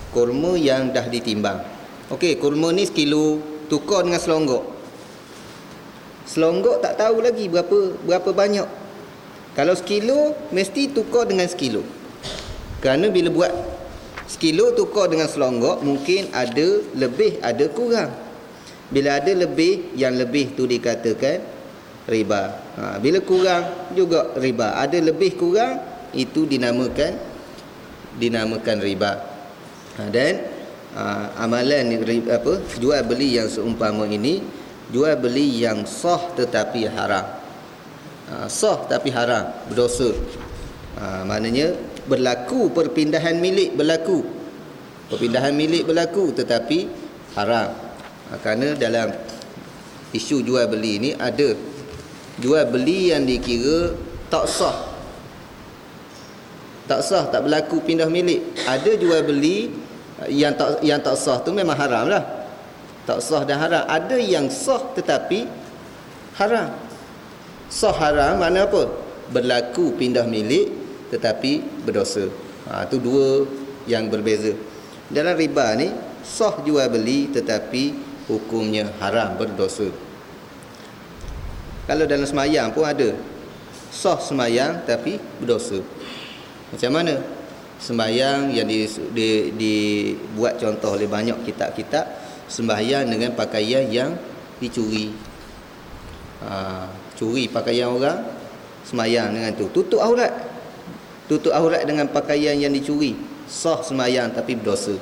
kurma yang dah ditimbang. Okey, kurma ni sekilo, tukar dengan selonggok. Selonggok tak tahu lagi berapa banyak. Kalau sekilo mesti tukar dengan sekilo. Kerana bila buat sekilo tukar dengan selonggok, mungkin ada lebih ada kurang. Bila ada lebih, yang lebih tu dikatakan riba. Bila kurang juga riba. Ada lebih kurang, itu dinamakan riba. Dan amalan jual beli yang seumpama ini, jual beli yang sah tetapi haram. Sah tapi haram, berdosa. Maknanya berlaku perpindahan milik berlaku tetapi haram. Kerana dalam isu jual beli ini ada jual beli yang dikira tak sah, tak berlaku pindah milik. Ada jual beli yang tak sah tu memang haram lah, tak sah dan haram. Ada yang sah tetapi haram. Sah haram makna apa? Berlaku pindah milik tetapi berdosa. Itu dua yang berbeza. Dalam riba ni sah jual beli tetapi hukumnya haram, berdosa. Kalau dalam semayang pun ada sah semayang tapi berdosa. Macam mana? Sembahyang yang dibuat contoh oleh banyak kitab-kitab, sembahyang dengan pakaian yang dicuri. Curi pakaian orang, semayang dengan tu. Tutup aurat dengan pakaian yang dicuri, sah semayang tapi berdosa.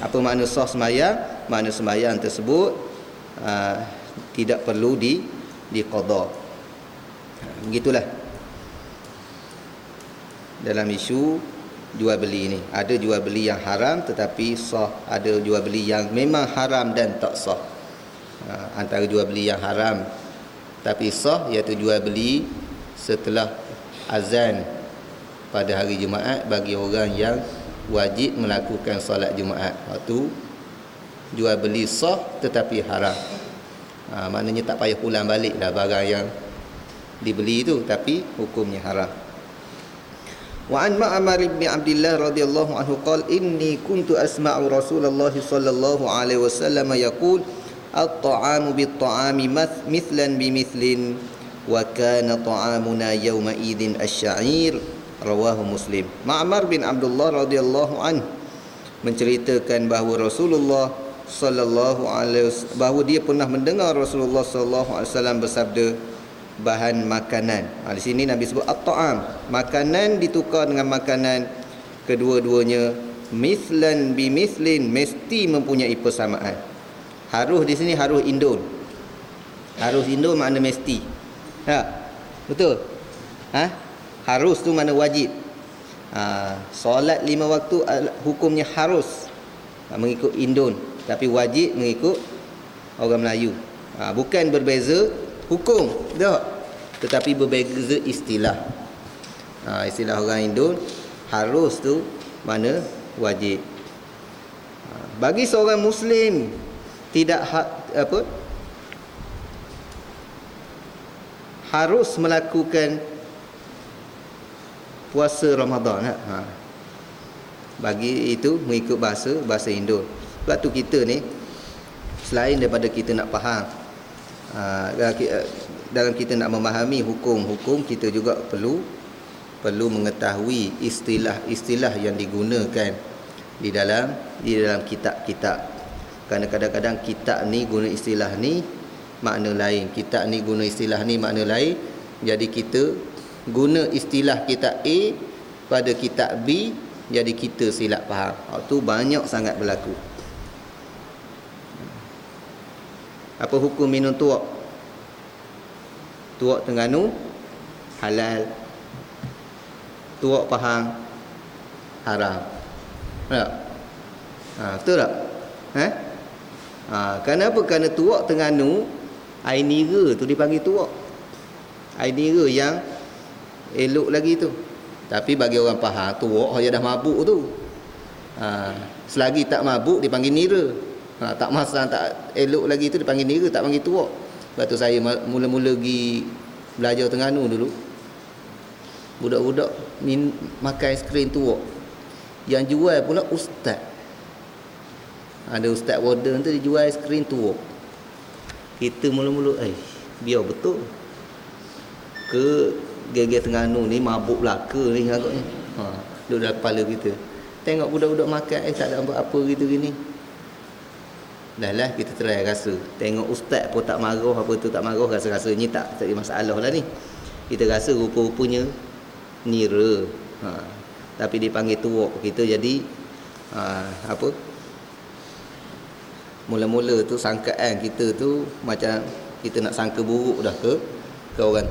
Apa makna sah semayang? Makna semayang tersebut tidak perlu diqada. Begitulah dalam isu jual beli ini. Ada jual beli yang haram tetapi sah, ada jual beli yang memang haram dan tak sah. Antara jual beli yang haram tapi sah iaitu jual beli setelah azan pada hari Jumaat bagi orang yang wajib melakukan solat Jumaat. Waktu jual beli sah tetapi haram. Maknanya tak payah pulang balik lah barang yang dibeli itu, tapi hukumnya haram. Wa an Ma'mar bin Abdullah radhiyallahu anhu qala inni kuntu asma'u Rasulullah sallallahu alaihi wasallam yaqul at-ta'amu bit-ta'ami mithlan bimithlin wa kana ta'amuna yawma idzin asy-sya'ir, rawahu Muslim. Ma'mar bin Abdullah radhiyallahu anhu menceritakan bahawa Rasulullah sallallahu alaihi wasallam, bahawa dia pernah mendengar Rasulullah sallallahu alaihi wasallam bersabda, bahan makanan. Di sini Nabi sebut at-ta'am, makanan ditukar dengan makanan, kedua-duanya mithlan bimithlin, mesti mempunyai persamaan. Harus di sini harus indun. Harus indun makna mesti. Betul? Harus tu makna wajib. Solat 5 waktu hukumnya harus mengikut indun, tapi wajib mengikut orang Melayu. Bukan berbeza hukum dah, tetapi berbeza istilah. Istilah orang Indon harus tu mana wajib. Bagi seorang Muslim tidak harus melakukan puasa Ramadan. Bagi itu mengikut bahasa Indon. Sebab tu kita ni selain daripada kita nak faham, dalam kita nak memahami hukum-hukum, kita juga perlu mengetahui istilah-istilah yang digunakan di dalam kitab-kitab. Kerana kadang-kadang kitab ni guna istilah ni makna lain, kitab ni guna istilah ni makna lain. Jadi kita guna istilah kitab A pada kitab B, jadi kita silap faham. Tu banyak sangat berlaku. Apa hukum minum tuak? Tuak Terengganu halal, tuak Pahang haram. Tak? Betul tak? Kenapa? Kerana tuak Terengganu, air nira tu dipanggil tuak. Air nira yang elok lagi tu. Tapi bagi orang Pahang, tuak dia dah mabuk tu. Selagi tak mabuk dipanggil nira. Tak masang, tak elok lagi tu dipanggil nira, tak panggil tuak. Sebab tu saya mula-mula pergi belajar Terengganu dulu, budak-budak makan aiskrim tuak. Yang jual pula ustaz. Ada ustaz warden tu dia jual aiskrim tuak. Kita mula-mula biar betul ke geger Terengganu ni mabuk belaka ni agaknya. Duduk dalam kepala kita. Tengok budak-budak makan tak ada apa-apa gitu gini. Dah lah kita try rasa. Tengok ustaz pun tak marah, apa tu tak marah, rasa-rasanya tak ada masalah lah ni. Kita rasa rupa-rupanya nira. Tapi dipanggil tuak, kita jadi apa? Mula-mula tu sangkaan kita tu macam kita nak sangka buruk dah ke orang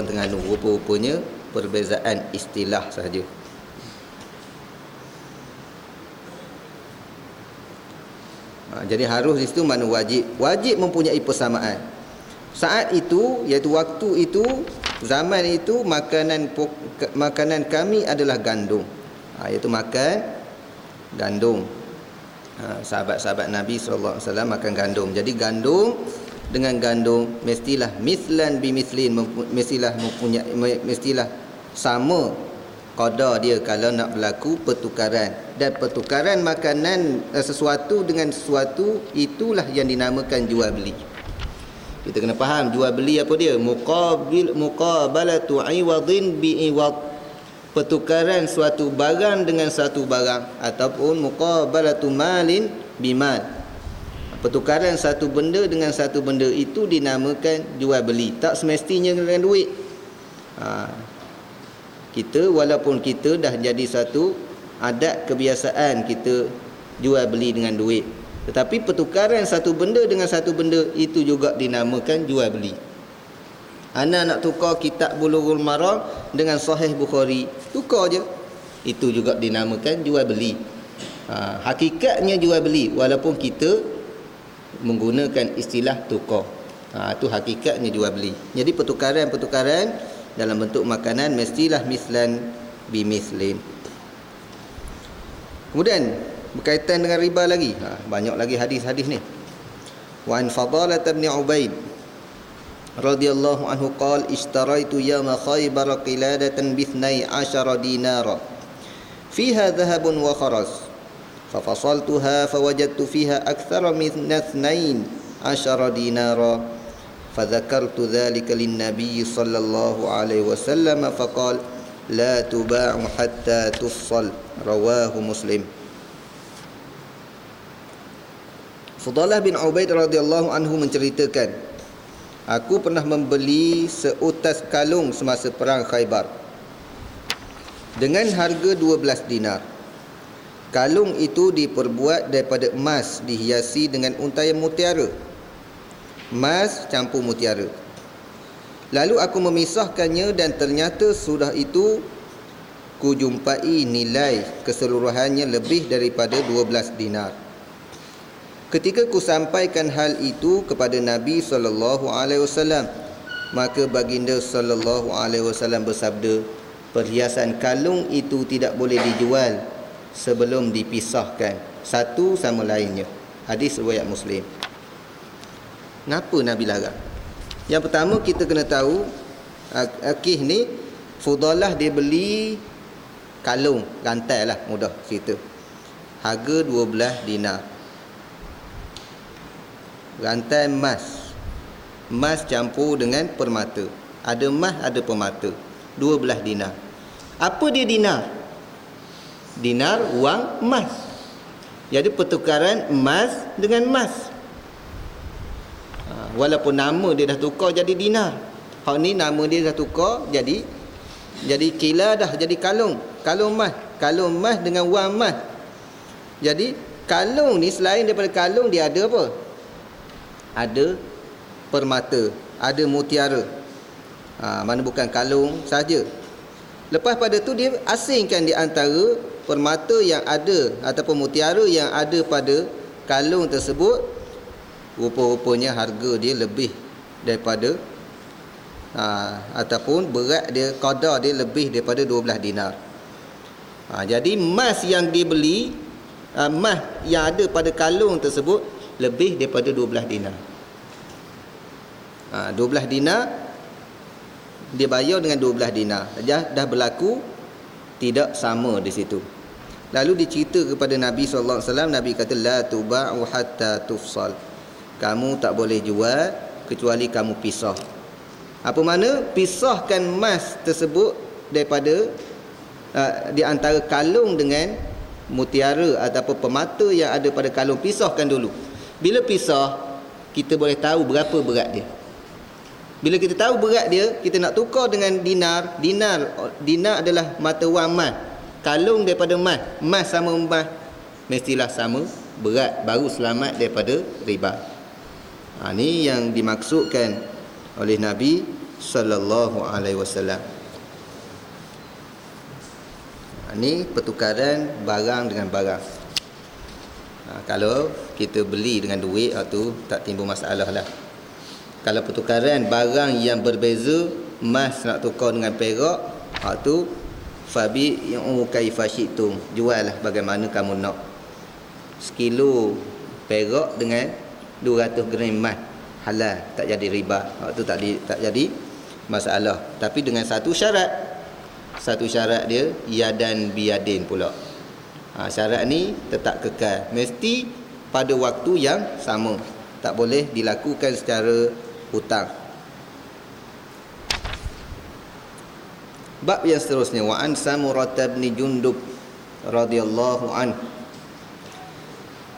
Terengganu. Rupa-rupanya perbezaan istilah sahaja. Jadi harus di situ mana wajib mempunyai persamaan. Saat itu, iaitu waktu itu, zaman itu, makanan kami adalah gandum. Iaitu makan gandum. Sahabat-sahabat Nabi SAW makan gandum. Jadi gandum dengan gandum mestilah mislan bimislin, mestilah sama qadar dia kalau nak berlaku pertukaran. Dan pertukaran makanan sesuatu dengan sesuatu, itulah yang dinamakan jual beli. Kita kena faham jual beli apa dia? Muqabalatu iwadin bi'iwad. Pertukaran suatu barang dengan satu barang, ataupun muqabalatu malin bimal. Pertukaran satu benda dengan satu benda itu dinamakan jual beli. Tak semestinya dengan duit. Kita walaupun kita dah jadi satu adat kebiasaan kita jual beli dengan duit, tetapi pertukaran satu benda dengan satu benda itu juga dinamakan jual beli. Ana nak tukar kitab Bulughul Maram dengan Sahih Bukhari, tukar je, itu juga dinamakan jual beli. Hakikatnya jual beli walaupun kita menggunakan istilah tukar. Itu hakikatnya jual beli. Jadi pertukaran-pertukaran dalam bentuk makanan mestilah mislan bimislin. Kemudian berkaitan dengan riba lagi, banyak lagi hadis-hadis ni. Wa an Fadalah bin Ubaid radhiyallahu anhu qala ishtaraitu yawma Khaybar qiladatan bi 12 dinara fiha dhahabun wa kharas fafasaltuha fawajadtu fiha akthara min 12 dinara fadhakartu dhalika lin-nabiy sallallahu alaihi wasallam faqala la tuba'u hatta tussal, rawahu Muslim. Fadalah bin Ubaid radhiyallahu anhu menceritakan, aku pernah membeli seutas kalung semasa perang Khaybar dengan harga 12 dinar. Kalung itu diperbuat daripada emas dihiasi dengan untaian mutiara. Emas campur mutiara. Lalu aku memisahkannya dan ternyata sudah itu ku jumpai nilai keseluruhannya lebih daripada 12 dinar. Ketika ku sampaikan hal itu kepada Nabi SAW, maka baginda SAW bersabda, perhiasan kalung itu tidak boleh dijual sebelum dipisahkan satu sama lainnya. Hadis riwayat Muslim. Kenapa Nabi larang? Yang pertama kita kena tahu, Akih ni Fudalah dia beli kalung, rantai lah, mudah cerita, harga 12 dinar. Rantai emas, emas campur dengan permata. Ada emas, ada permata, 12 dinar. Apa dia dinar? Dinar wang emas. Jadi pertukaran emas dengan emas. Walaupun nama dia dah tukar jadi dinar, hak ni nama dia dah tukar jadi kila dah, jadi kalung. kalung emas dengan wang emas. Jadi kalung ni selain daripada kalung, dia ada apa? Ada permata, ada mutiara. Mana bukan kalung saja. Lepas pada tu dia asingkan di antara permata yang ada ataupun mutiara yang ada pada kalung tersebut. Rupa-rupanya harga dia lebih daripada ataupun berat dia, qadar dia lebih daripada 12 dinar. Jadi emas yang dibeli, emas yang ada pada kalung tersebut lebih daripada 12 dinar. 12 dinar dia bayar dengan 12 dinar. Dah berlaku tidak sama di situ. Lalu dicerita kepada Nabi sallallahu alaihi wasallam, Nabi kata la tuba'u hatta tufsal. Kamu tak boleh jual kecuali kamu pisah. Apa makna? Pisahkan emas tersebut daripada di antara kalung dengan mutiara ataupun permata yang ada pada kalung. Pisahkan dulu. Bila pisah, kita boleh tahu berapa berat dia. Bila kita tahu berat dia, kita nak tukar dengan dinar. Dinar adalah mata wang emas. Kalung daripada emas, emas sama emas, mestilah sama berat, baru selamat daripada riba. Ini yang dimaksudkan oleh Nabi sallallahu alaihi wasallam. Ini pertukaran barang dengan barang. Kalau kita beli dengan duit, tu tak timbul masalah lah. Kalau pertukaran barang yang berbeza, emas nak tukar dengan perak, tu fabi yang kaifa syi'tum, jual lah bagaimana kamu nak. Sekilo perak dengan 200 gram emas, halal, tak jadi riba. Tu tak jadi masalah. Tapi dengan satu syarat. Satu syarat dia yadan biyadin pula. Syarat ni tetap kekal, mesti pada waktu yang sama, tak boleh dilakukan secara hutang. Bab yang seterusnya, wa an Samurah bin Jundub radhiyallahu anhu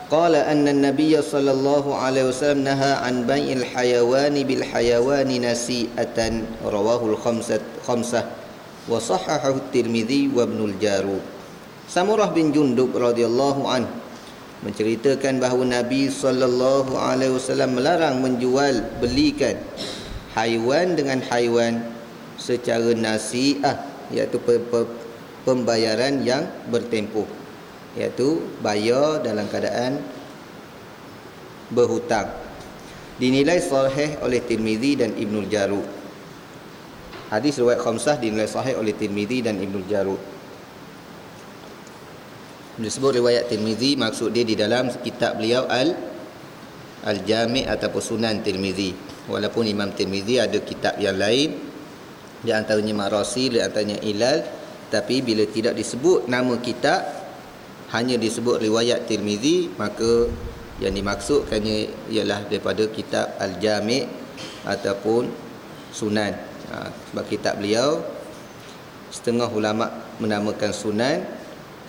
qala anna an-nabiy sallallahu alaihi wasallam naha an bai'il hayawani bil hayawani nasi'atan, rawahu al-khamsah wa sahahahu at-Tirmidzi wa Ibnul Jarud. Samurah bin Jundub radhiyallahu anhu menceritakan bahawa Nabi sallallahu alaihi wasallam melarang menjual belikan haiwan dengan haiwan secara nasi'ah, iaitu pembayaran yang bertempoh, iaitu bayar dalam keadaan berhutang. Dinilai sahih oleh Tirmidzi dan Ibnul Jarud. Hadis riwayat khamsah dinilai sahih oleh Tirmidzi dan Ibnul Jarud. Disebut riwayat Tirmidzi, maksud dia di dalam kitab beliau Al-Jami' ataupun Sunan Tirmidzi. Walaupun Imam Tirmidzi ada kitab yang lain, di antaranya Marasil, di antaranya Ilal, tapi bila tidak disebut nama kitab, hanya disebut riwayat Tirmidzi, maka yang dimaksudkannya ialah daripada kitab Al-Jami' ataupun Sunan. Sebab kitab beliau setengah ulama menamakan Sunan,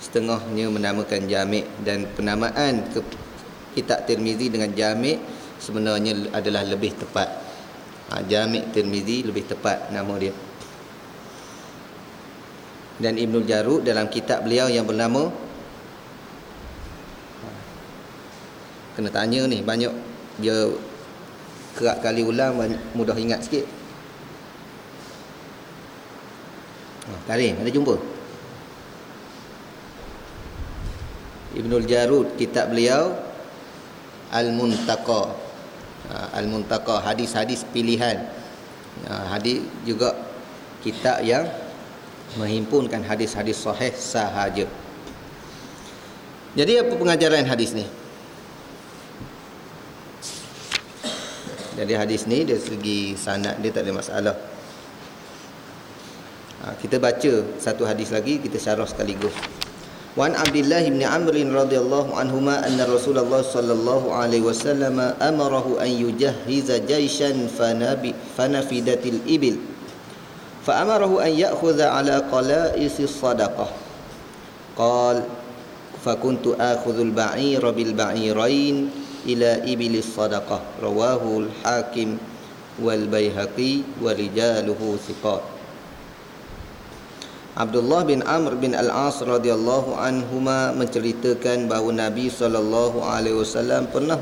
setengahnya menamakan Jami', dan penamaan kitab Tirmidzi dengan Jami' sebenarnya adalah lebih tepat. Jami' Tirmidzi lebih tepat nama dia. Dan Ibnul Jarud dalam kitab beliau yang bernama, kena tanya ni, banyak dia kerap kali ulang, mudah ingat sikit. Karim, ada jumpa? Ibnul Jarud, kitab beliau Al-Muntaqa. Al-Muntaqa, hadis-hadis pilihan. Hadis juga kitab yang menghimpunkan hadis-hadis sahih sahaja. Jadi apa pengajaran hadis ni? Jadi hadis ni dari segi sanad dia tak ada masalah. Kita baca satu hadis lagi, kita syarah sekaligus. Wa an Abdullah bin Amr radhiyallahu anhuma anna Rasulullah sallallahu alaihi wasallam amarahu an yujahhiza jayshan fanafidatil ibil fa amarahu an ya'khudha ala qala'is sadaqah qala fa kuntu akhudhul ba'ira bil ba'irain ila ibilis sadaqah, rawahu al-Hakim wal Baihaqi wa rijaluhu thiqat. Abdullah bin Amr bin Al-As radhiyallahu anhuma menceritakan bahawa Nabi SAW pernah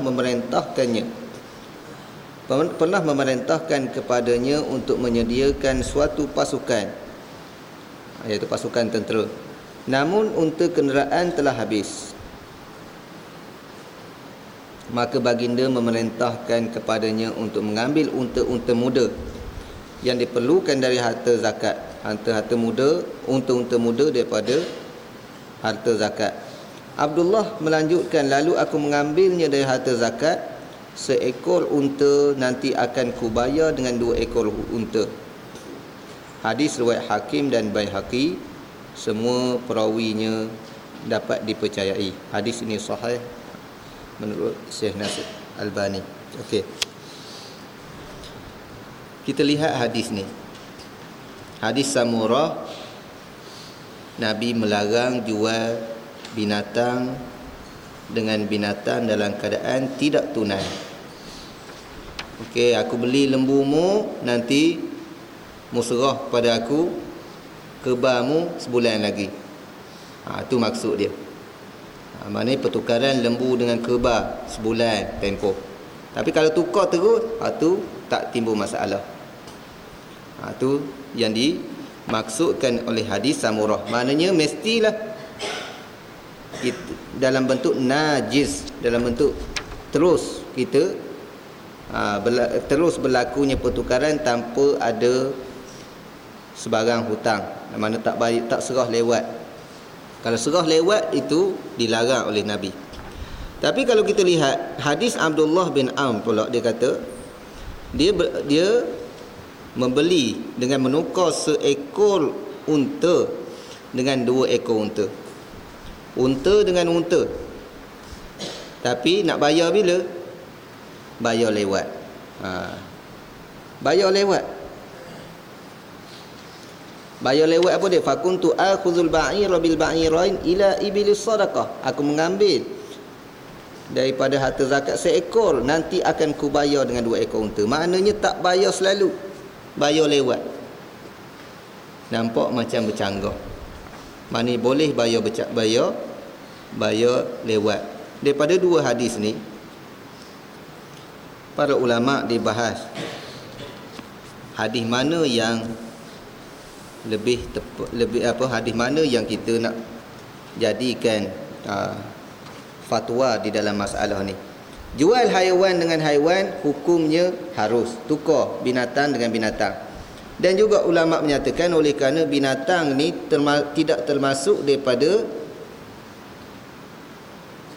memerintahkan kepadanya untuk menyediakan suatu pasukan, iaitu pasukan tentera. Namun unta kenderaan telah habis. Maka baginda memerintahkan kepadanya untuk mengambil unta-unta muda yang diperlukan dari harta zakat. Harta muda, unta-unta muda daripada harta zakat. Abdullah melanjutkan, lalu aku mengambilnya dari harta zakat. Seekor unta nanti akan kubayar dengan 2 ekor unta. Hadis riwayat Hakim dan Baihaqi. Semua perawinya dapat dipercayai. Hadis ini sahih menurut Syekh Nasir Albani. Okey. Kita lihat hadis ni. Hadis Samurah, Nabi melarang jual binatang dengan binatang dalam keadaan tidak tunai. Okey, aku beli lembumu, nanti mu serah pada aku kebamu sebulan lagi. Itu maksud dia. Maknanya pertukaran lembu dengan keba sebulan tempoh. Tapi kalau tukar terus, tu tak timbul masalah. Itu yang dimaksudkan oleh hadis Samurah. Maknanya mestilah dalam bentuk najis, dalam bentuk terus kita terus berlakunya pertukaran tanpa ada sebarang hutang. Mana tak baik, tak serah lewat. Kalau serah lewat itu dilarang oleh Nabi. Tapi kalau kita lihat hadis Abdullah bin Amr pula, dia kata dia membeli dengan menukar seekor unta dengan 2 ekor unta. Unta dengan unta. Tapi nak bayar bila? Bayar lewat. Bayar lewat. Bayar lewat apa dia? Fakuntu akhuzul ba'ira bil ba'irain ila ibilis sadaqah. Aku mengambil daripada harta zakat seekor, nanti akan kubayar dengan 2 ekor unta. Maknanya tak bayar selalu, bayar lewat. Nampak macam bercanggah. Maknanya boleh bayar lewat. Daripada 2 hadis ni, para ulama dibahas hadis mana yang lebih hadis mana yang kita nak jadikan fatwa di dalam masalah ni. Jual haiwan dengan haiwan hukumnya harus tukar binatang dengan binatang. Dan juga ulama menyatakan oleh kerana binatang ni tidak termasuk daripada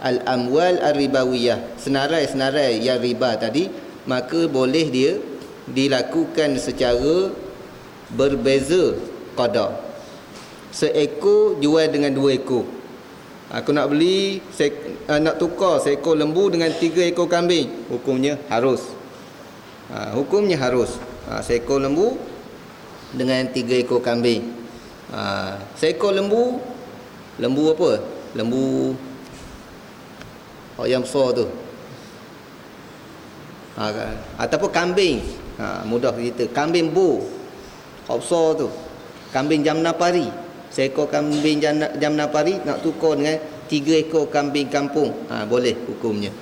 al-amwal ar-ribawiyah, senarai-senarai yang riba tadi, maka boleh dia dilakukan secara berbeza qadar. Seekor jual dengan 2 ekor. Aku nak beli, nak tukar seekor lembu dengan 3 ekor kambing, hukumnya harus. Hukumnya harus. Seekor lembu dengan 3 ekor kambing. Seekor lembu apa? Lembu yang besar tu. Ataupun kambing. Mudah cerita. Kambing bu. Besar tu. Kambing Jamna Pari. Seekor kambing Jamna Pari nak tukar dengan 3 ekor kambing kampung. Boleh hukumnya.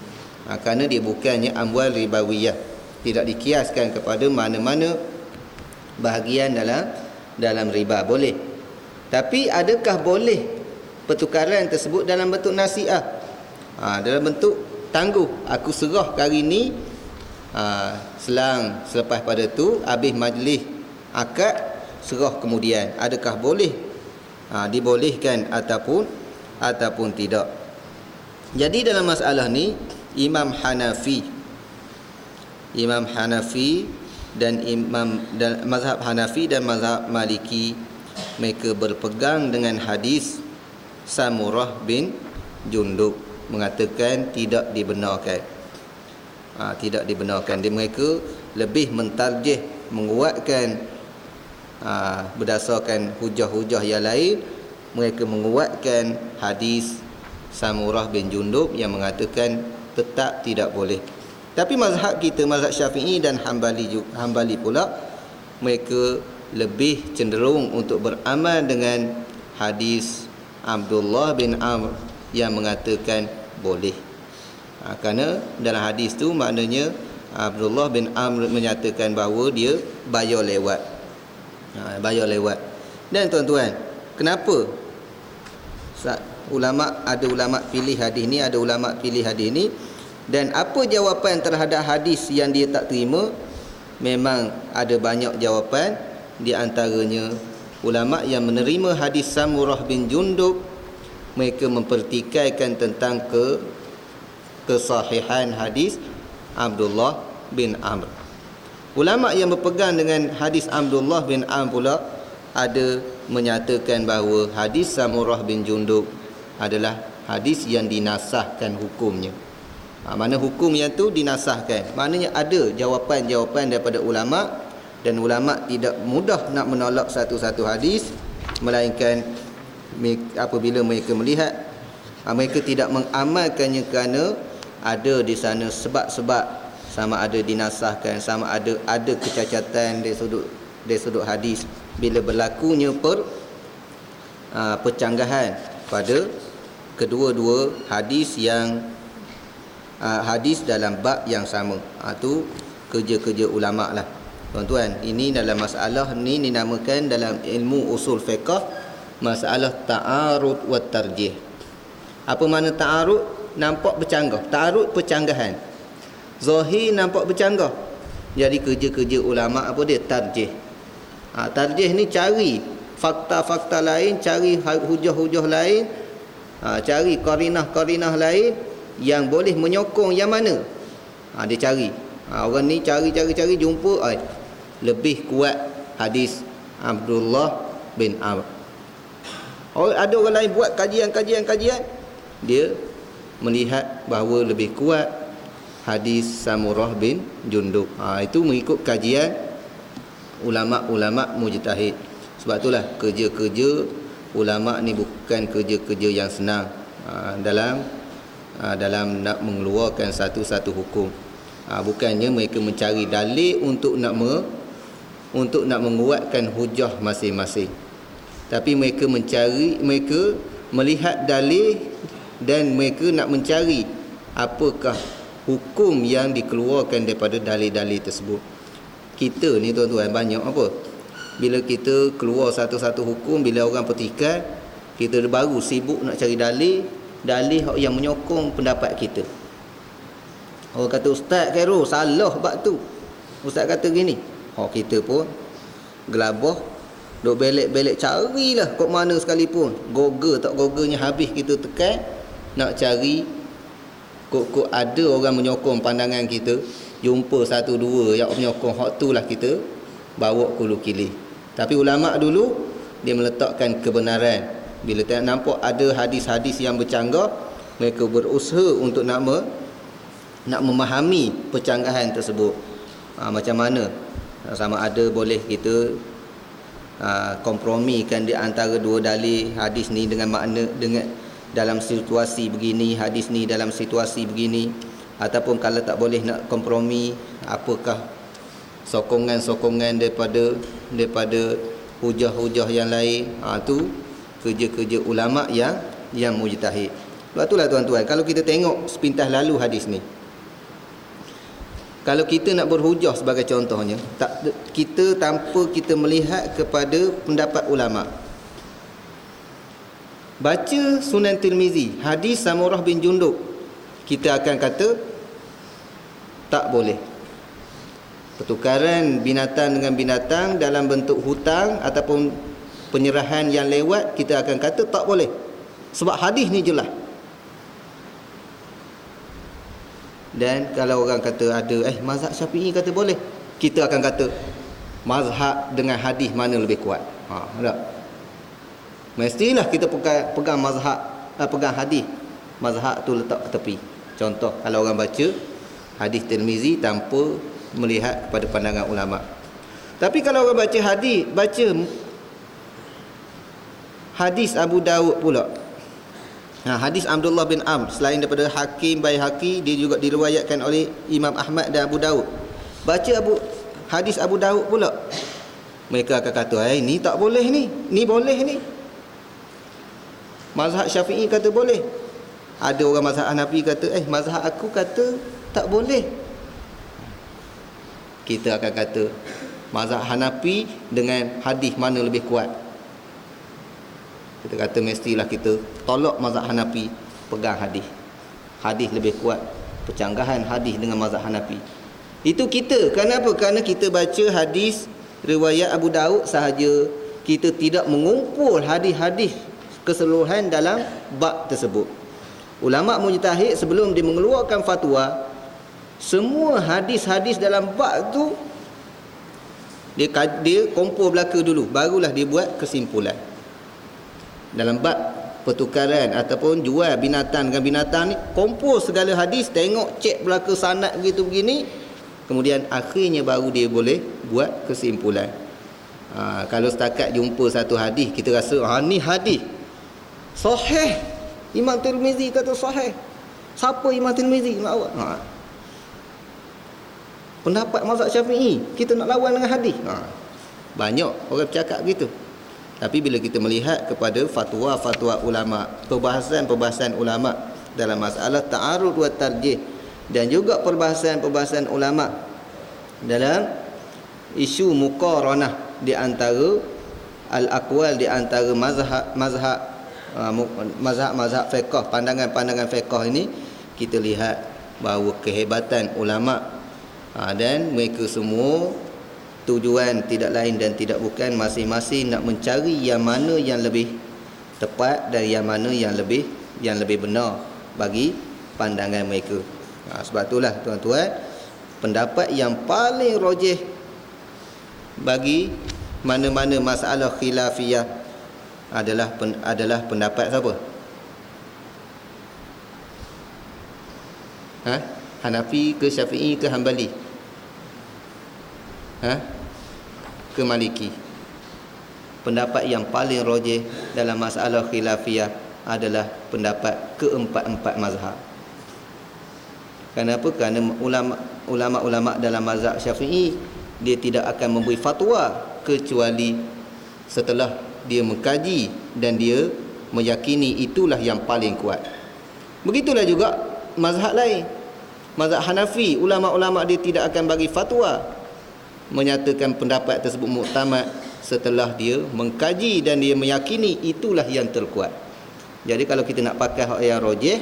Kerana dia bukannya amwal ribawiyah. Tidak dikiaskan kepada mana-mana bahagian dalam riba. Boleh. Tapi adakah boleh pertukaran tersebut dalam bentuk nasi'ah? Dalam bentuk tangguh. Aku serah hari ni, selang selepas pada tu habis majlis akad, serah kemudian. Adakah boleh dibolehkan ataupun tidak? Jadi dalam masalah ni Imam Hanafi dan mazhab Hanafi dan mazhab Maliki, mereka berpegang dengan hadis Samurah bin Jundub, mengatakan tidak dibenarkan. Tidak dibenarkan. Mereka lebih mentarjih, menguatkan berdasarkan hujah-hujah yang lain. Mereka menguatkan hadis Samurah bin Jundub yang mengatakan tetap tidak boleh. Tapi mazhab kita, mazhab Syafi'i dan Hambali pula, mereka lebih cenderung untuk beramal dengan hadis Abdullah bin Amr yang mengatakan boleh. Kerana dalam hadis tu maknanya Abdullah bin Amr menyatakan bahawa dia bayar lewat. Bayar lewat. Dan tuan-tuan, kenapa ada ulama pilih hadis ni, ada ulama pilih hadis ni, dan apa jawapan terhadap hadis yang dia tak terima? Memang ada banyak jawapan. Di antaranya ulama yang menerima hadis Samurah bin Jundub, mereka mempertikaikan tentang kesahihan hadis Abdullah bin Amr. Ulama yang berpegang dengan hadis Abdullah bin Amr pula ada menyatakan bahawa hadis Samurah bin Jundub adalah hadis yang dinasahkan hukumnya. Mana hukum yang tu dinasahkan, maknanya ada jawapan-jawapan daripada ulama, dan ulama tidak mudah nak menolak satu-satu hadis, melainkan apabila mereka melihat mereka tidak mengamalkannya kerana ada di sana sebab-sebab, sama ada dinasahkan, sama ada kecacatan dari sudut hadis. Bila berlakunya percanggahan pada kedua-dua hadis yang hadis dalam bab yang sama, tu kerja-kerja ulama lah tuan-tuan. Ini dalam masalah ni dinamakan dalam ilmu usul fiqh masalah ta'arud wa tarjih. Apa makna ta'arud? Nampak bercanggah. Ta'arud percanggahan, zahir nampak bercanggah. Jadi kerja-kerja ulama apa dia? Tarjih. Tarjih ni cari fakta-fakta lain, cari hujah-hujah lain, cari qarinah-qarinah lain yang boleh menyokong yang mana. Dia cari. Orang ni cari jumpa lebih kuat hadis Abdullah bin Amr. Ada orang lain buat kajian, dia melihat bahawa lebih kuat hadis Samurah bin Jundub. Itu mengikut kajian ulama-ulama mujtahid. Sebab itulah kerja-kerja ulama ni bukan kerja-kerja yang senang dalam nak mengeluarkan satu-satu hukum. Bukannya mereka mencari dalil untuk nak menguatkan hujah masing-masing, tapi mereka melihat dalil dan mereka nak mencari apakah hukum yang dikeluarkan daripada dalil-dalil tersebut. Kita ni tuan-tuan banyak apa? Bila kita keluar satu-satu hukum, bila orang petikai, kita baru sibuk nak cari dalil yang menyokong pendapat kita. Orang kata Ustaz Khairul salah bab tu, Ustaz kata gini. Kita pun gelabah, duk belek-belek carilah kok mana sekalipun. Google tak Googlenya habis kita tekan nak cari kok ada orang menyokong pandangan kita, jumpa satu dua yang menyokong, hak tu lah kita bawa kulu kilih. Tapi ulama dulu dia meletakkan kebenaran. Bila nampak ada hadis-hadis yang bercanggah, mereka berusaha untuk nak memahami percanggahan tersebut. Macam mana, sama ada boleh kita kompromikan di antara dua dalil, hadis ni dengan makna dengan dalam situasi begini, hadis ni dalam situasi begini, ataupun kalau tak boleh nak kompromi, apakah sokongan-sokongan daripada hujah-hujah yang lain. Tu kerja-kerja ulama yang mujtahid. Sebab itulah tuan-tuan, kalau kita tengok sepintas lalu hadis ni, kalau kita nak berhujah sebagai contohnya, kita tanpa kita melihat kepada pendapat ulama, baca Sunan Tirmizi hadis Samurah bin Jundub, kita akan kata tak boleh. Pertukaran binatang dengan binatang dalam bentuk hutang ataupun penyerahan yang lewat, kita akan kata tak boleh. Sebab hadis ni jelas. Dan kalau orang kata ada mazhab Syafi'i kata boleh, kita akan kata mazhab dengan hadis mana lebih kuat. Tak? Mestilah kita pegang mazhab, pegang hadis. Mazhab tu letak tepi. Contoh, kalau orang baca hadis Tirmizi tanpa melihat kepada pandangan ulama. Tapi kalau orang baca hadis Abu Daud pula, hadis Abdullah bin Amr, selain daripada Hakim Baihaqi, dia juga diriwayatkan oleh Imam Ahmad dan Abu Daud. Baca hadis Abu Daud pula, Mereka akan kata, ni tak boleh ni boleh ni. Mazhab Syafi'i kata boleh. Ada orang mazhab Hanafi kata, mazhab aku kata tak boleh. Kita akan kata mazhab Hanafi dengan hadis mana lebih kuat. Kita kata mestilah kita tolak mazhab Hanafi, pegang hadis. Hadis lebih kuat. Percanggahan hadis dengan mazhab Hanafi. Itu kita. Kenapa? Kerana kita baca hadis riwayat Abu Daud sahaja. Kita tidak mengumpul hadis-hadis keseluruhan dalam bab tersebut. Ulama mujtahid sebelum dia mengeluarkan fatwa, semua hadis-hadis dalam bab tu dia kumpul belaka dulu, barulah dia buat kesimpulan. Dalam bab pertukaran ataupun jual binatang dengan binatang ni, kumpul segala hadis, tengok, cek belaka sanad begitu begini, kemudian akhirnya baru dia boleh buat kesimpulan. Kalau setakat jumpa satu hadis, kita rasa ni hadis sahih, Imam Tirmizi kata sahih. Siapa Imam Tirmizi nak awak? Pendapat mazhab Syafi'i, kita nak lawan dengan hadis. Banyak orang bercakap begitu. Tapi bila kita melihat kepada fatwa-fatwa ulama, perbahasan-perbahasan ulama dalam masalah ta'arud wa tarjih, dan juga perbahasan-perbahasan ulama dalam isu muqaranah di antara al-aqwal, di antara mazhab fiqh, pandangan-pandangan fiqh ini, kita lihat bahawa kehebatan ulama, dan mereka semua tujuan tidak lain dan tidak bukan masing-masing nak mencari yang mana yang lebih tepat dan yang mana yang lebih benar bagi pandangan mereka. Sebab itulah tuan-tuan, pendapat yang paling rajih bagi mana-mana masalah khilafiyah adalah pendapat siapa? Hanafi ke Syafi'i ke Hanbali? Ke Maliki? Pendapat yang paling rajih dalam masalah khilafiyah adalah pendapat keempat-empat mazhab. Kenapa? Kerana ulama-ulama dalam mazhab Syafi'i, dia tidak akan memberi fatwa kecuali setelah dia mengkaji dan dia meyakini itulah yang paling kuat. Begitulah juga mazhab lain. Mazhab Hanafi, ulama-ulama dia tidak akan bagi fatwa menyatakan pendapat tersebut muktamad setelah dia mengkaji dan dia meyakini itulah yang terkuat. Jadi kalau kita nak pakai hak yang rajih,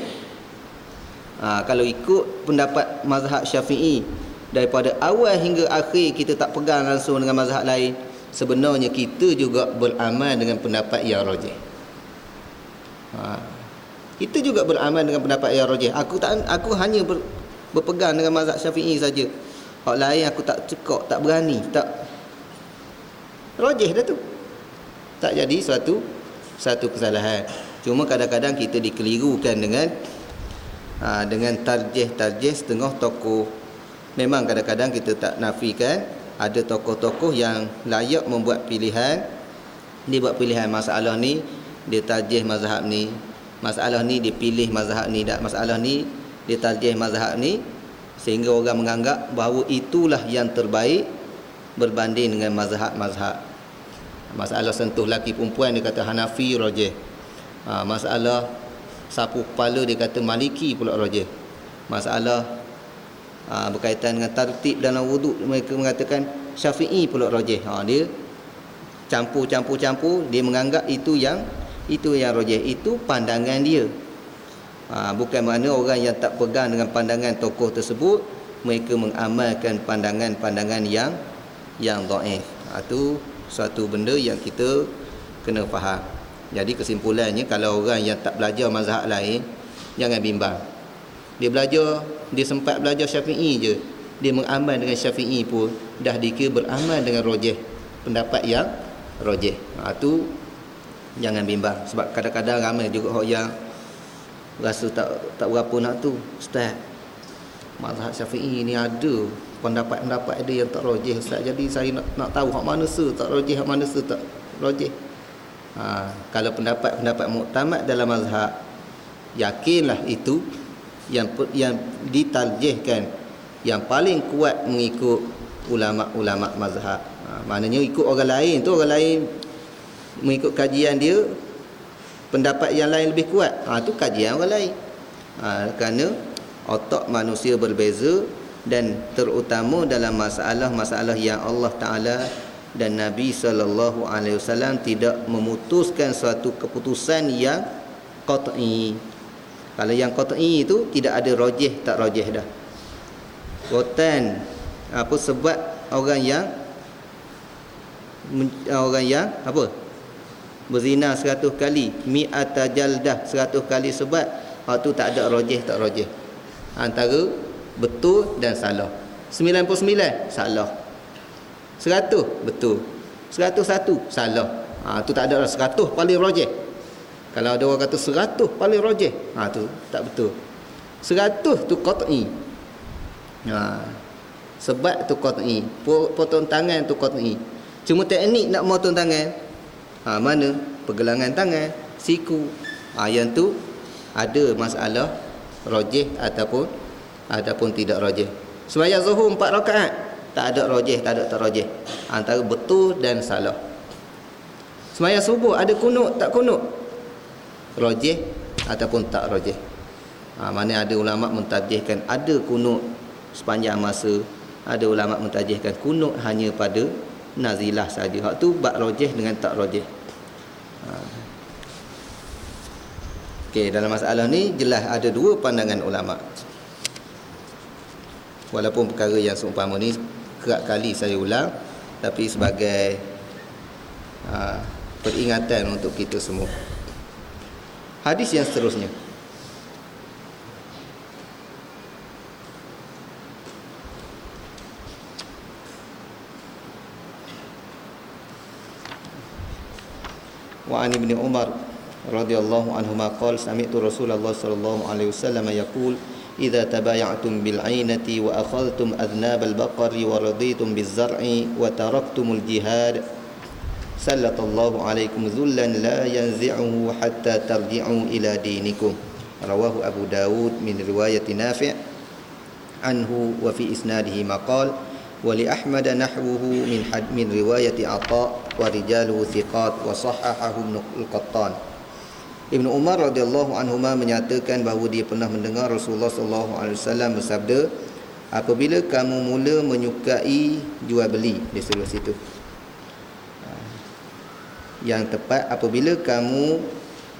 kalau ikut pendapat mazhab Syafi'i daripada awal hingga akhir, kita tak pegang langsung dengan mazhab lain, sebenarnya kita juga beramal dengan pendapat yang rajih. Kita juga beramal dengan pendapat yang rajih. Aku hanya berpegang dengan mazhab Syafi'i saja. Hak lain aku tak cekak, tak berani, tak rajih dah tu. Tak jadi satu kesalahan. Cuma kadang-kadang kita dikelirukan dengan tarjih setengah tokoh. Memang kadang-kadang kita tak nafikan ada tokoh-tokoh yang layak membuat pilihan. Dia buat pilihan masalah ni, dia tarjih mazhab ni. Masalah ni dia pilih mazhab ni, dan masalah ni dia tarjih mazhab ni, sehingga orang menganggap bahawa itulah yang terbaik berbanding dengan mazhab-mazhab. Masalah sentuh laki perempuan, dia kata Hanafi rajih. Masalah sapu kepala, dia kata Maliki pula rajih. Masalah berkaitan dengan tertib dalam wuduk, mereka mengatakan Syafi'i pula rajih. Dia campur, dia menganggap itu yang rajih. Itu pandangan dia. Bukan makna orang yang tak pegang dengan pandangan tokoh tersebut, mereka mengamalkan pandangan-pandangan yang dhaif. Itu suatu benda yang kita kena faham. Jadi kesimpulannya, kalau orang yang tak belajar mazhab lain, jangan bimbang. Dia belajar, dia sempat belajar Syafi'i je, dia mengamal dengan Syafi'i pun dah dikira beramal dengan rajih, pendapat yang rajih. Itu jangan bimbang. Sebab kadang-kadang ramai juga orang yang rasa tak berapa nak tu. Ustaz, mazhab Syafi'i ni ada pendapat-pendapat ada yang tak rajih Ustaz. Jadi saya nak tahu hak mana tak rajih, hak mana tak rajih. Kalau pendapat-pendapat muktamad dalam mazhab, yakinlah itu yang ditarjihkan, yang paling kuat mengikut ulama-ulama mazhab. Maknanya ikut orang lain tu, orang lain mengikut kajian dia, pendapat yang lain lebih kuat, tu kajian orang lain. Kerana otak manusia berbeza, dan terutama dalam masalah-masalah yang Allah Ta'ala dan Nabi SAW tidak memutuskan suatu keputusan yang qat'i. Kalau yang qat'i itu tidak ada rajih tak rajih dah. Rotan apa sebab orang yang apa berzina 100 kali, mi'ata jaldah 100 kali sebab, tu tak ada rajih tak rajih. Antara betul dan salah. 99 salah, 100 betul, 101 salah. Tu tak ada 100 paling rajih. Kalau ada orang kata 100 paling rajih, tu tak betul. 100 tu qat'i. Sebab tu qat'i, potong tangan tu qat'i. Cuma teknik nak potong tangan, mana pergelangan tangan, siku, yang tu ada masalah rajih ataupun tidak rajih. Sembahyang zuhur 4 rakaat, tak ada rajih, tak ada tak rajih, antara betul dan salah. Sembahyang subuh ada kunut tak kunut, rajih ataupun tak rajih. Mana ada ulama mentarjihkan ada kunut sepanjang masa, ada ulama mentarjihkan kunut hanya pada nazilah saja. Hak tu bab rajih dengan tak rajih. Okey, dalam masalah ni jelas ada dua pandangan ulama. Walaupun perkara yang seumpama ni kerap kali saya ulang, tapi sebagai peringatan untuk kita semua. Hadis yang seterusnya, wa an ibni Umar radhiyallahu anhuma qala sami'tu Rasulullah sallallahu alaihi wasallam yaqul idza tabaya'tum bil 'ainati wa akhadhtum adnab al baqari wa raditum biz zar'i wa taraktumul jihad sallallahu alaikum dhullan la yanzi'uhu hatta tarji'u ila dinikum. Rawahu Abu Dawud min riwayat Nafi' anhu wa fi isnadihi maqal wa li Ahmad nahwuhu min riwayat Atha wa rijaluhu thiqat wa sahahahu Ibnu Al-Qattan. Ibnu Umar radhiyallahu anhuma menyatakan bahawa dia pernah mendengar Rasulullah sallallahu alaihi wasallam bersabda, apabila kamu mula menyukai jual beli, dia sebut situ. Yang tepat apabila kamu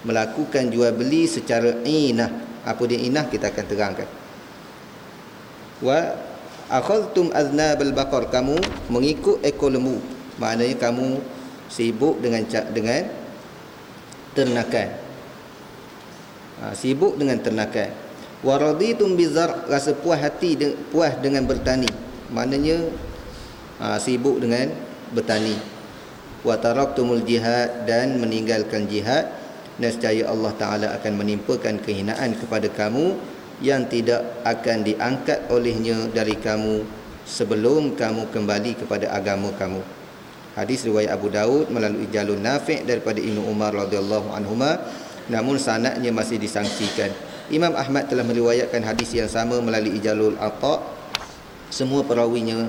melakukan jual beli secara inah. Apa dia inah kita akan terangkan. Wa akhadhtum aznabal baqar, kamu mengikut ekor lembu. Maknanya kamu sibuk dengan ternakan. Sibuk dengan ternakan. Wa raditum bizar, rasa puas hati puas dengan bertani. Maknanya sibuk dengan bertani. Wa taraktumul jihad, dan meninggalkan jihad. Nescaya Allah Ta'ala akan menimpakan kehinaan kepada kamu yang tidak akan diangkat olehnya dari kamu sebelum kamu kembali kepada agama kamu. Hadis riwayat Abu Daud melalui jalur Nafi' daripada Ibnu Umar radhiyallahu anhuma, namun sanadnya masih disangsikan. Imam Ahmad telah meriwayatkan hadis yang sama melalui jalur Atha. Semua perawinya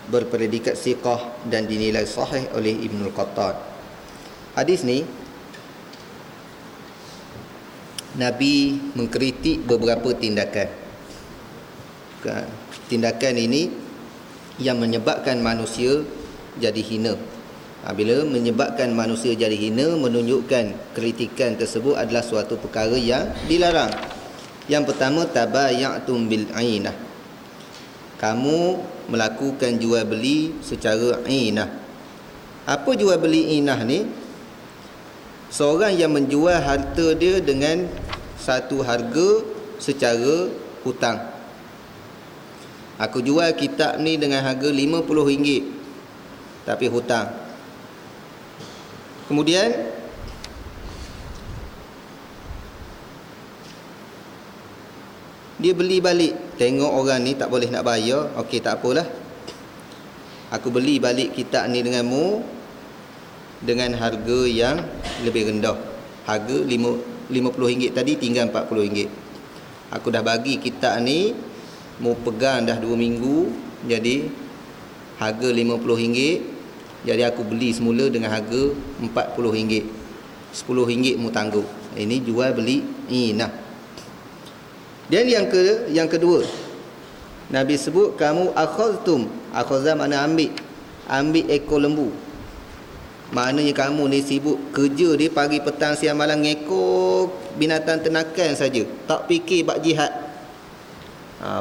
berpredikat siqah dan dinilai sahih oleh Ibnu Al-Qattan. Hadis ni Nabi mengkritik beberapa tindakan. Tindakan ini yang menyebabkan manusia jadi hina. Bila menyebabkan manusia jadi hina, menunjukkan kritikan tersebut adalah suatu perkara yang dilarang. Yang pertama, tabaya'tum bil 'ainah. Kamu melakukan jual beli secara inah. Apa jual beli inah ni? Seorang yang menjual harta dia dengan satu harga secara hutang. Aku jual kitab ni dengan harga RM50, tapi hutang. Kemudian dia beli balik, tengok orang ni tak boleh nak bayar, okey tak apalah, aku beli balik kitab ni denganmu dengan harga yang lebih rendah. Harga RM50 tadi tinggal RM40. Aku dah bagi kitab ni, mau pegang dah 2 minggu, jadi harga RM50 Jadi aku beli semula dengan harga RM40. RM10 mu tangguh. Ini jual beli inah. Dan yang kedua, Nabi sebut kamu akhaztum. Akhazah makna ambil ekor lembu. Maknanya kamu ni sibuk kerja di pagi petang siang malam ngekor binatang ternakan saja, tak fikir bab jihad.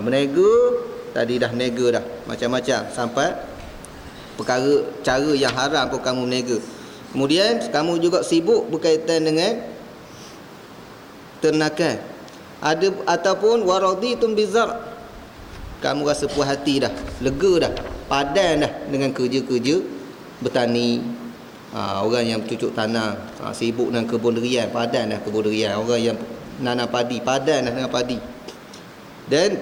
Menega, tadi dah nega dah macam-macam sampai perkara cara yang haram pun kamu menega. Kemudian kamu juga sibuk berkaitan dengan ternakan. Ada ataupun waraditum bizar, kamu rasa puas hati dah, lega dah, padan dah dengan kerja-kerja bertani. Orang yang cucuk tanam, sibuk dengan kebun durian, padan dah kebun durian. Orang yang nanam padi, padan dah dengan padi. Dan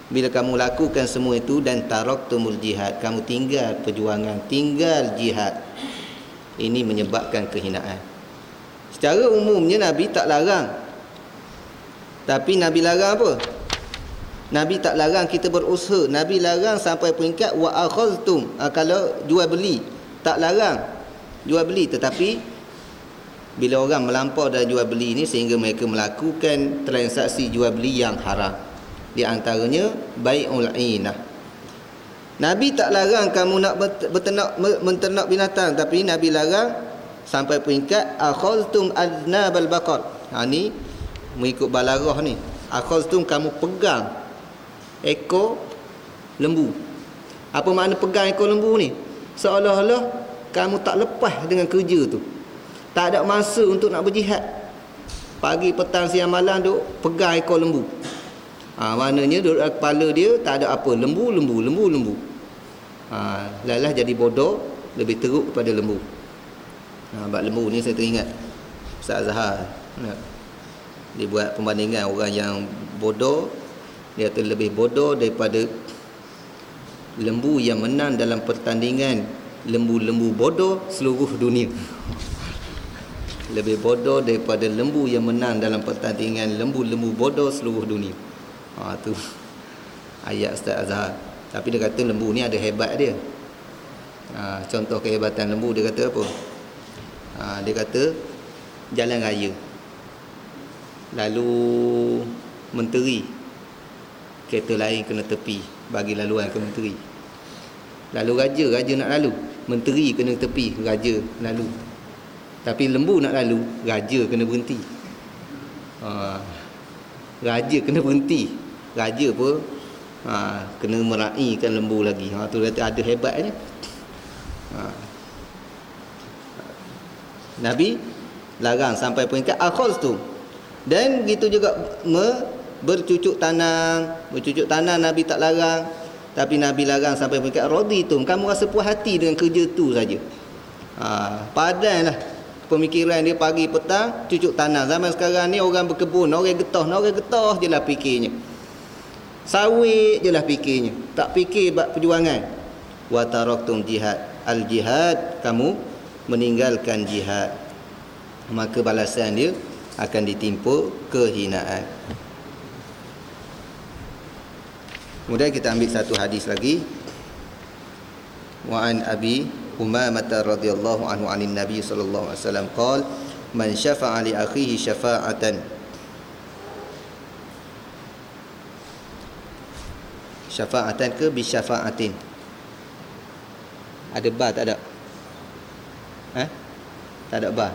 bila kamu lakukan semua itu dan taraktumul jihad, kamu tinggal perjuangan, tinggal jihad, ini menyebabkan kehinaan. Secara umumnya Nabi tak larang. Tapi Nabi larang apa? Nabi tak larang kita berusaha. Nabi larang sampai peringkat wa akhaztum. Kalau jual beli, tak larang jual beli. Tetapi bila orang melampau dalam jual beli ini sehingga mereka melakukan transaksi jual beli yang haram, di antaranya bai'ul inah. Nabi tak larang kamu nak menternak binatang, tapi Nabi larang sampai peringkat akhaztum aznabal baqar. Ni mengikut balarah ni. Akhaztum, kamu pegang ekor lembu. Apa makna pegang ekor lembu ni? Seolah-olah kamu tak lepas dengan kerja tu. Tak ada masa untuk nak berjihad. Pagi, petang, siang, malam duk pegang ekor lembu. Maknanya duduk kepala dia tak ada apa, lembu. Lalah jadi bodoh, lebih teruk kepada lembu. Bab lembu ni saya teringat Ustaz Zahar. Dia buat perbandingan orang yang bodoh, dia kata lebih bodoh daripada lembu yang menang dalam pertandingan lembu-lembu bodoh seluruh dunia. Lebih bodoh daripada lembu yang menang dalam pertandingan lembu-lembu bodoh seluruh dunia. Tu ayat Ustaz Azhar. Tapi dia kata lembu ni ada hebat dia. Contoh kehebatan lembu, dia kata apa? Dia kata jalan raya, lalu menteri, kereta lain kena tepi bagi laluan ke menteri. Lalu raja nak lalu, menteri kena tepi, raja lalu. Tapi lembu nak lalu, raja kena berhenti. Raja kena berhenti, raja pun kena meraihkan lembu lagi. Tu kata ada hebatnya. Nabi larang sampai peringkat akhaztum. Dan gitu juga bercucuk tanam. Bercucuk tanam Nabi tak larang, tapi Nabi larang sampai peringkat raditum, kamu rasa puas hati dengan kerja tu saja. Padanlah pemikiran dia pagi petang cucuk tanam. Zaman sekarang ni orang berkebun, orang getah je lah fikirnya. Sawit je lah fikirnya, tak fikir bab perjuangan. Wa taraktum jihad, al jihad, kamu meninggalkan jihad, maka balasan dia akan ditimpa kehinaan. Kemudian kita ambil satu hadis lagi. Wa an Abi Umamah radhiyallahu anhu anin Nabi sallallahu alaihi wasallam qala man syafa'a li akhihi syafa'atan. Syafa'atan ke bi syafa'atin? Ada ba tak ada? Tak ada ba.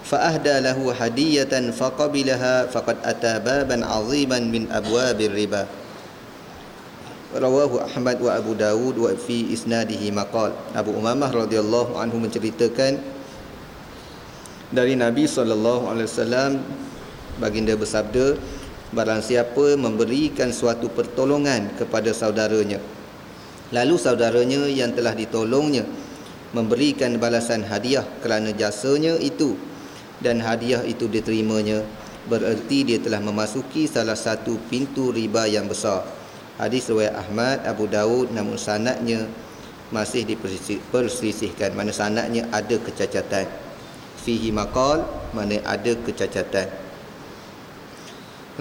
Fa ahda lahu hadiyatan faqabilaha faqad ata baban 'aziman min abwabir riba. Rawahu Ahmad wa Abu Dawud wa fi isnadihi maqal. Abu Umamah radhiyallahu anhu menceritakan dari Nabi SAW, baginda bersabda, barang siapa memberikan suatu pertolongan kepada saudaranya, lalu saudaranya yang telah ditolongnya memberikan balasan hadiah kerana jasanya itu, dan hadiah itu diterimanya, bererti dia telah memasuki salah satu pintu riba yang besar. Hadis riwayat Ahmad, Abu Dawud, namun sanadnya masih diperselisihkan. Mana sanadnya ada kecacatan. Fihi maqal, mana ada kecacatan.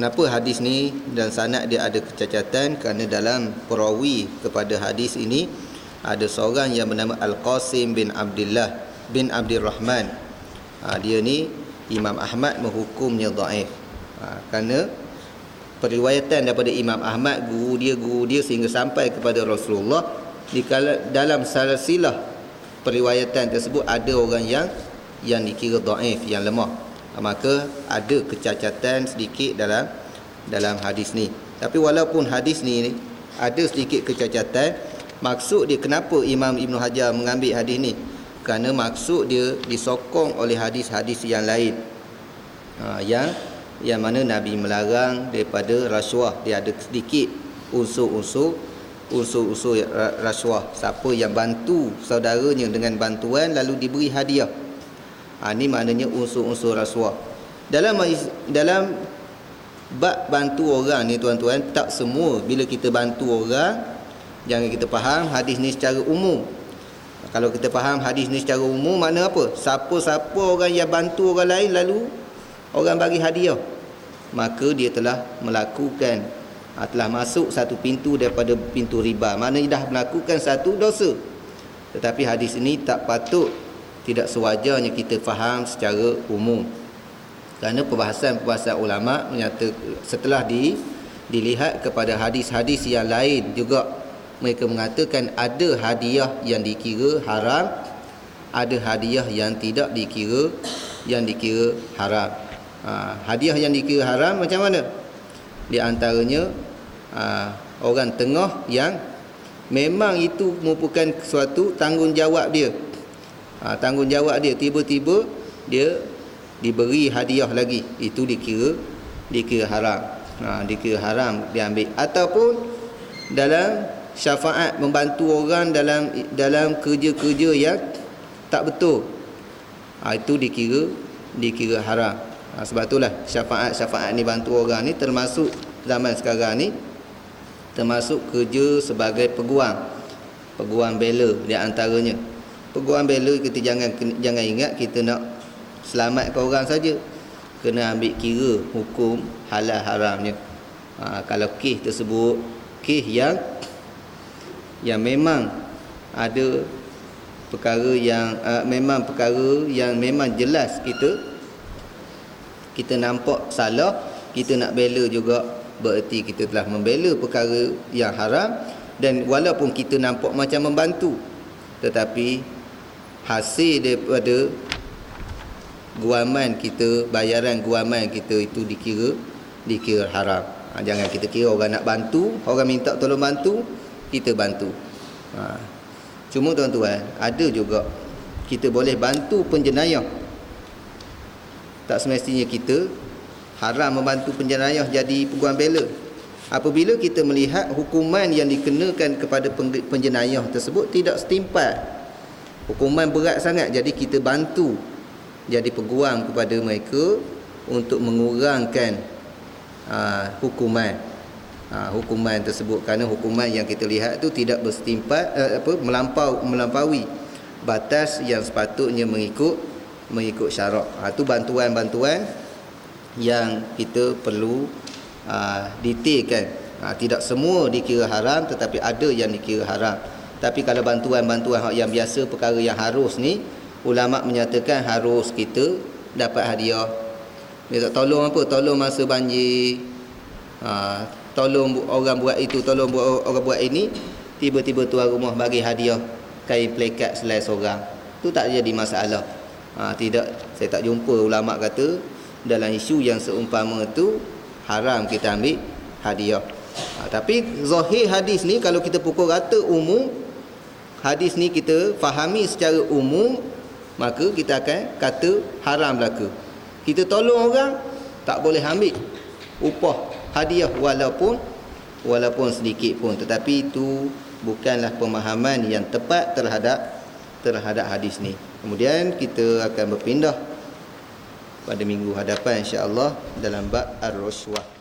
Kenapa hadis ni dan sanad dia ada kecacatan? Kerana dalam perawi kepada hadis ini ada seorang yang bernama Al-Qasim bin Abdullah bin Abdurrahman. Dia ni Imam Ahmad menghukumnya dhaif. Kerana periwayatan daripada Imam Ahmad, guru dia sehingga sampai kepada Rasulullah, dalam silsilah periwayatan tersebut ada orang yang dikira dhaif, yang lemah. Maka ada kecacatan sedikit dalam hadis ni. Tapi walaupun hadis ni ada sedikit kecacatan, maksud dia kenapa Imam Ibn Hajar mengambil hadis ni? Kerana maksud dia disokong oleh hadis-hadis yang lain, yang mana Nabi melarang daripada rasuah. Dia ada sedikit unsur-unsur rasuah. Siapa yang bantu saudaranya dengan bantuan lalu diberi hadiah, ini maknanya unsur-unsur rasuah. Dalam bab bantu orang ni tuan-tuan, tak semua bila kita bantu orang, jangan kita faham hadis ni secara umum. Kalau kita faham hadis ni secara umum, makna apa? Siapa-siapa orang yang bantu orang lain lalu orang bagi hadiah, maka dia telah melakukan, telah masuk satu pintu daripada pintu riba. Maknanya dah melakukan satu dosa. Tetapi hadis ini tak patut, tidak sewajarnya kita faham secara umum. Kerana perbahasan ulama menyatakan, setelah dilihat kepada hadis-hadis yang lain juga, mereka mengatakan ada hadiah yang dikira haram, ada hadiah yang tidak dikira haram. Hadiah yang dikira haram macam mana? Di antaranya orang tengah yang memang itu merupakan suatu tanggungjawab dia. Tanggungjawab dia, tiba-tiba dia diberi hadiah lagi, itu dikira haram. Dikira haram diambil. Ataupun dalam syafaat, membantu orang dalam kerja-kerja yang tak betul, itu dikira haram. Sebab itulah syafaat ni, bantu orang ni, termasuk zaman sekarang ni, termasuk kerja sebagai peguam bela di antaranya. Peguam bela kita jangan ingat kita nak selamatkan orang saja, kena ambil kira hukum halal haramnya. Kalau kes tersebut kes yang memang ada perkara yang memang jelas kita nampak salah, kita nak bela juga, bererti kita telah membela perkara yang haram. Dan walaupun kita nampak macam membantu, tetapi hasil daripada guaman kita, bayaran guaman kita itu dikira haram. Jangan kita kira orang nak bantu, orang minta tolong bantu, kita bantu. Cuma tuan-tuan, ada juga kita boleh bantu penjenayah. Tak semestinya kita haram membantu penjenayah jadi peguam bela. Apabila kita melihat hukuman yang dikenakan kepada penjenayah tersebut tidak setimpal, hukuman berat sangat, jadi kita bantu jadi peguam kepada mereka untuk mengurangkan hukuman tersebut. Kerana hukuman yang kita lihat tu tidak bersetimpal, melampaui batas yang sepatutnya mengikut syarak. Itu bantuan-bantuan yang kita perlu detailkan. Tidak semua dikira haram, tetapi ada yang dikira haram. Tapi kalau bantuan-bantuan yang biasa, perkara yang harus ni, ulama menyatakan harus kita dapat hadiah. Dia tak tolong apa? Tolong masa banjir, tolong orang buat itu, tolong orang buat ini, tiba-tiba tuan rumah bagi hadiah kain plekat selai seorang, tu tak jadi masalah. Tidak, saya tak jumpa ulama kata dalam isu yang seumpama tu haram kita ambil hadiah. Tapi zahir hadis ni, kalau kita pukul rata umum, hadis ni kita fahami secara umum, maka kita akan kata haram belaka. Kita tolong orang, tak boleh ambil upah hadiah walaupun sedikit pun. Tetapi itu bukanlah pemahaman yang tepat terhadap hadis ni. Kemudian kita akan berpindah pada minggu hadapan insya-Allah dalam bab ar-rushwah.